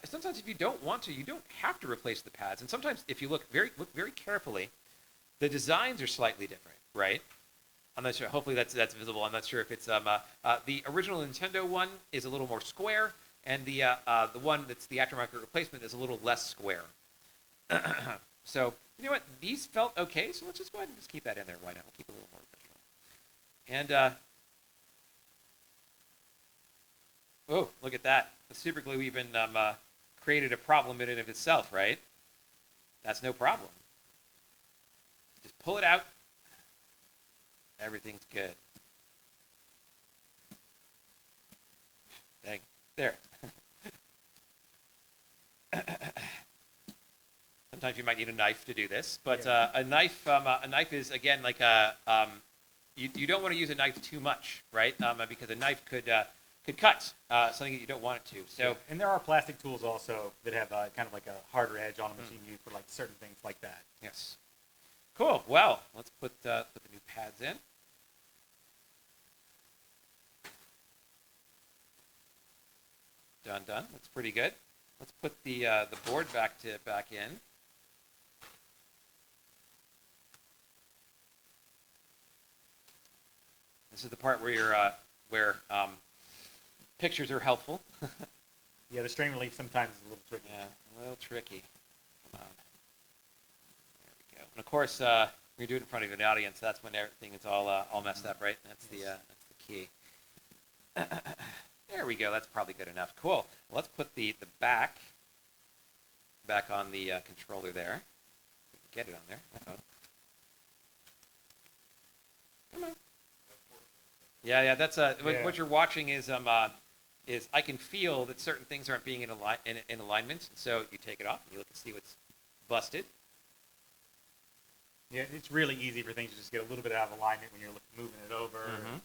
S1: Sometimes if you don't want to, you don't have to replace the pads. And sometimes if you look very carefully, the designs are slightly different, right? I'm not sure. Hopefully that's visible. I'm not sure if it's the original Nintendo one is a little more square. And the one that's the aftermarket replacement is a little less square. So, you know what? These felt okay, so let's just go ahead and just keep that in there. Why not? We'll keep it a little more original. And, oh, look at that. The super glue even created a problem in and of itself, right? That's no problem. Just pull it out. Everything's good. Dang. There. Sometimes you might need a knife to do this, but a knife is again like you don't want to use a knife too much, right? Because a knife could cut something that you don't want it to. So,
S2: and there are plastic tools also that have kind of like a harder edge on them, which you can use for like certain things like that.
S1: Yes. Cool. Well, let's put the new pads in. Done. Looks pretty good. let's put the board back in. This is the part where pictures are helpful.
S2: Yeah, the strain relief sometimes is a little tricky.
S1: Yeah, a little tricky. Come on. There we go. And of course, when you do it in front of an audience, that's when everything is all messed up, right? That's the key. There we go. That's probably good enough. Cool. Let's put the back on the controller there. Get it on there. Uh-oh. Come on. Yeah. That's what you're watching is I can feel that certain things aren't being in alignment. So you take it off and you look and see what's busted.
S2: Yeah, it's really easy for things to just get a little bit out of alignment when you're moving it over.
S1: Mhm.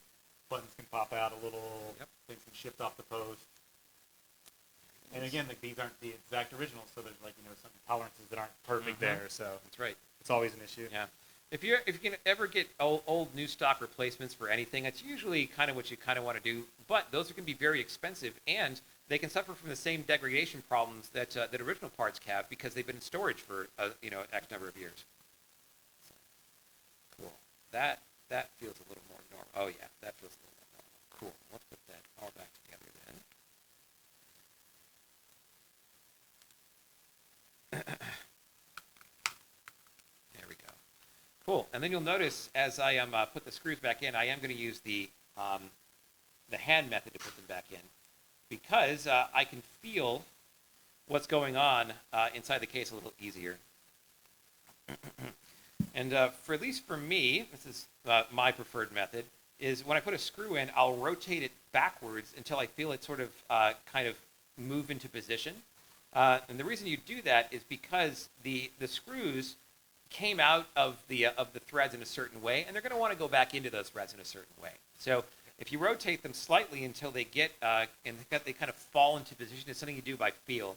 S2: Buttons can pop out a little.
S1: Yep.
S2: Things can shift off the post. And again, like, these aren't the exact originals, so there's some tolerances that aren't perfect there. So
S1: That's right.
S2: it's always an issue.
S1: Yeah. If you can ever get old new stock replacements for anything, that's usually kind of what you kind of want to do. But those can be very expensive, and they can suffer from the same degradation problems that original parts have because they've been in storage for X number of years. So, cool. That feels a little more normal. Oh yeah, that feels a little more normal. Cool. Let's put that all back together then. There we go. Cool. And then you'll notice as I put the screws back in, I am going to use the hand method to put them back in because I can feel what's going on inside the case a little easier. And for at least for me, this is my preferred method, is when I put a screw in, I'll rotate it backwards until I feel it sort of kind of move into position. And the reason you do that is because the screws came out of the threads in a certain way, and they're going to want to go back into those threads in a certain way. So if you rotate them slightly until they get and they kind of fall into position, it's something you do by feel.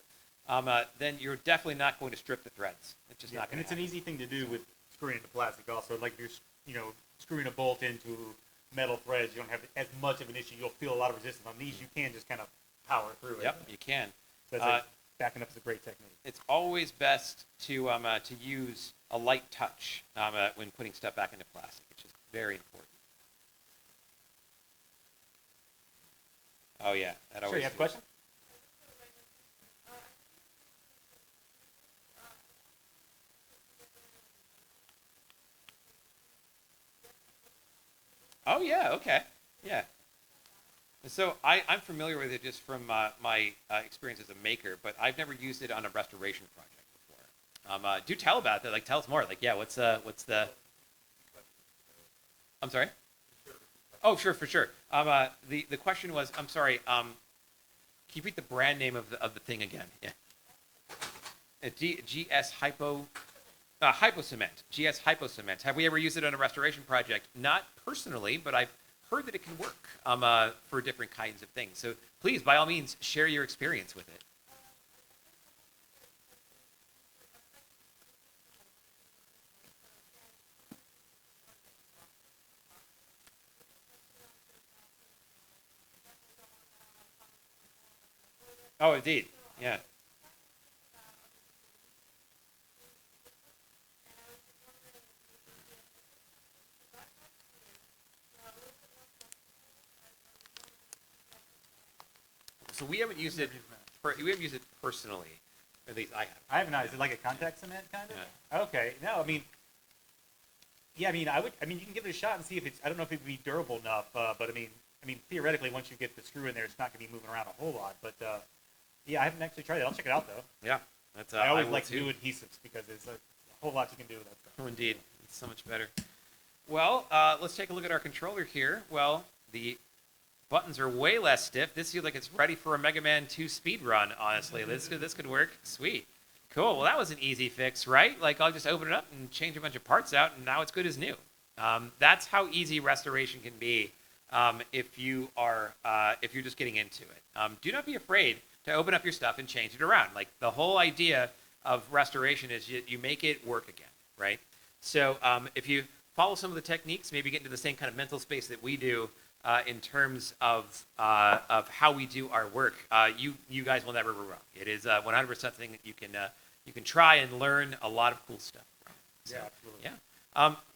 S1: Then you're definitely not going to strip the threads. It's just not going to.
S2: And it's an easy thing to do with screwing into plastic. Also, like if you're screwing a bolt into metal threads, you don't have as much of an issue. You'll feel a lot of resistance. On these, you can just kind of power through it.
S1: Yep, you can.
S2: So it's backing up is a great technique.
S1: It's always best to use a light touch when putting stuff back into plastic, which is very important. Oh yeah, that always.
S2: Sure, you have a question?
S1: Oh yeah, okay, yeah. So I'm familiar with it just from my experience as a maker, but I've never used it on a restoration project before. Do tell about that. Like, tell us more. Like, yeah, what's the? I'm sorry. Oh, sure, for sure. The question was, I'm sorry. Can you repeat the brand name of the thing again? Yeah. GS Hypocement. GS Hypocement. Have we ever used it on a restoration project? Not personally, but I've heard that it can work for different kinds of things. So please, by all means, share your experience with it. Oh, indeed. Yeah. So we haven't used it. We haven't used it personally. At least I have.
S2: I have not. Is it like a contact cement kind of?
S1: Yeah.
S2: Okay. No, I mean, yeah, I mean, I would. I mean, you can give it a shot and see if it's. I don't know if it would be durable enough, but I mean, theoretically, once you get the screw in there, it's not going to be moving around a whole lot. But yeah, I haven't actually tried it. I'll check it out though.
S1: Yeah, that's.
S2: I always
S1: will
S2: like
S1: too.
S2: new adhesives because there's a whole lot you can do with that stuff.
S1: Oh, indeed. It's so much better. Well, let's take a look at our controller here. Well, the buttons are way less stiff. This feels like it's ready for a Mega Man 2 speed run, honestly. This could work. Sweet. Cool. Well, that was an easy fix, right? Like, I'll just open it up and change a bunch of parts out, and now it's good as new. That's how easy restoration can be if you're just getting into it. Do not be afraid to open up your stuff and change it around. Like, the whole idea of restoration is you make it work again, right? So if you follow some of the techniques, maybe get into the same kind of mental space that we do, in terms of how we do our work, you guys will never be wrong. It is 100% something that you can try and learn a lot of cool stuff from. So,
S2: absolutely.
S1: yeah.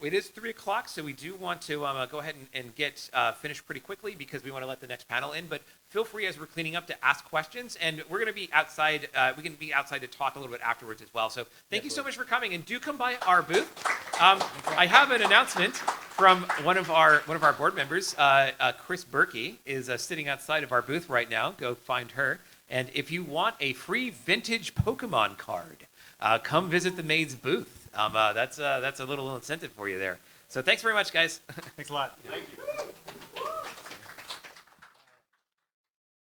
S1: It is 3 o'clock, so we do want to go ahead and get finished pretty quickly because we want to let the next panel in. But feel free as we're cleaning up to ask questions, and we're going to be outside. We can be outside to talk a little bit afterwards as well. So thank you so much for coming, and do come by our booth. I have an announcement from one of our board members. Chris Berkey is sitting outside of our booth right now. Go find her. And if you want a free vintage Pokemon card, come visit the Maid's booth. That's a little incentive for you there. So thanks very much, guys.
S2: Thanks a lot.
S5: Thank you.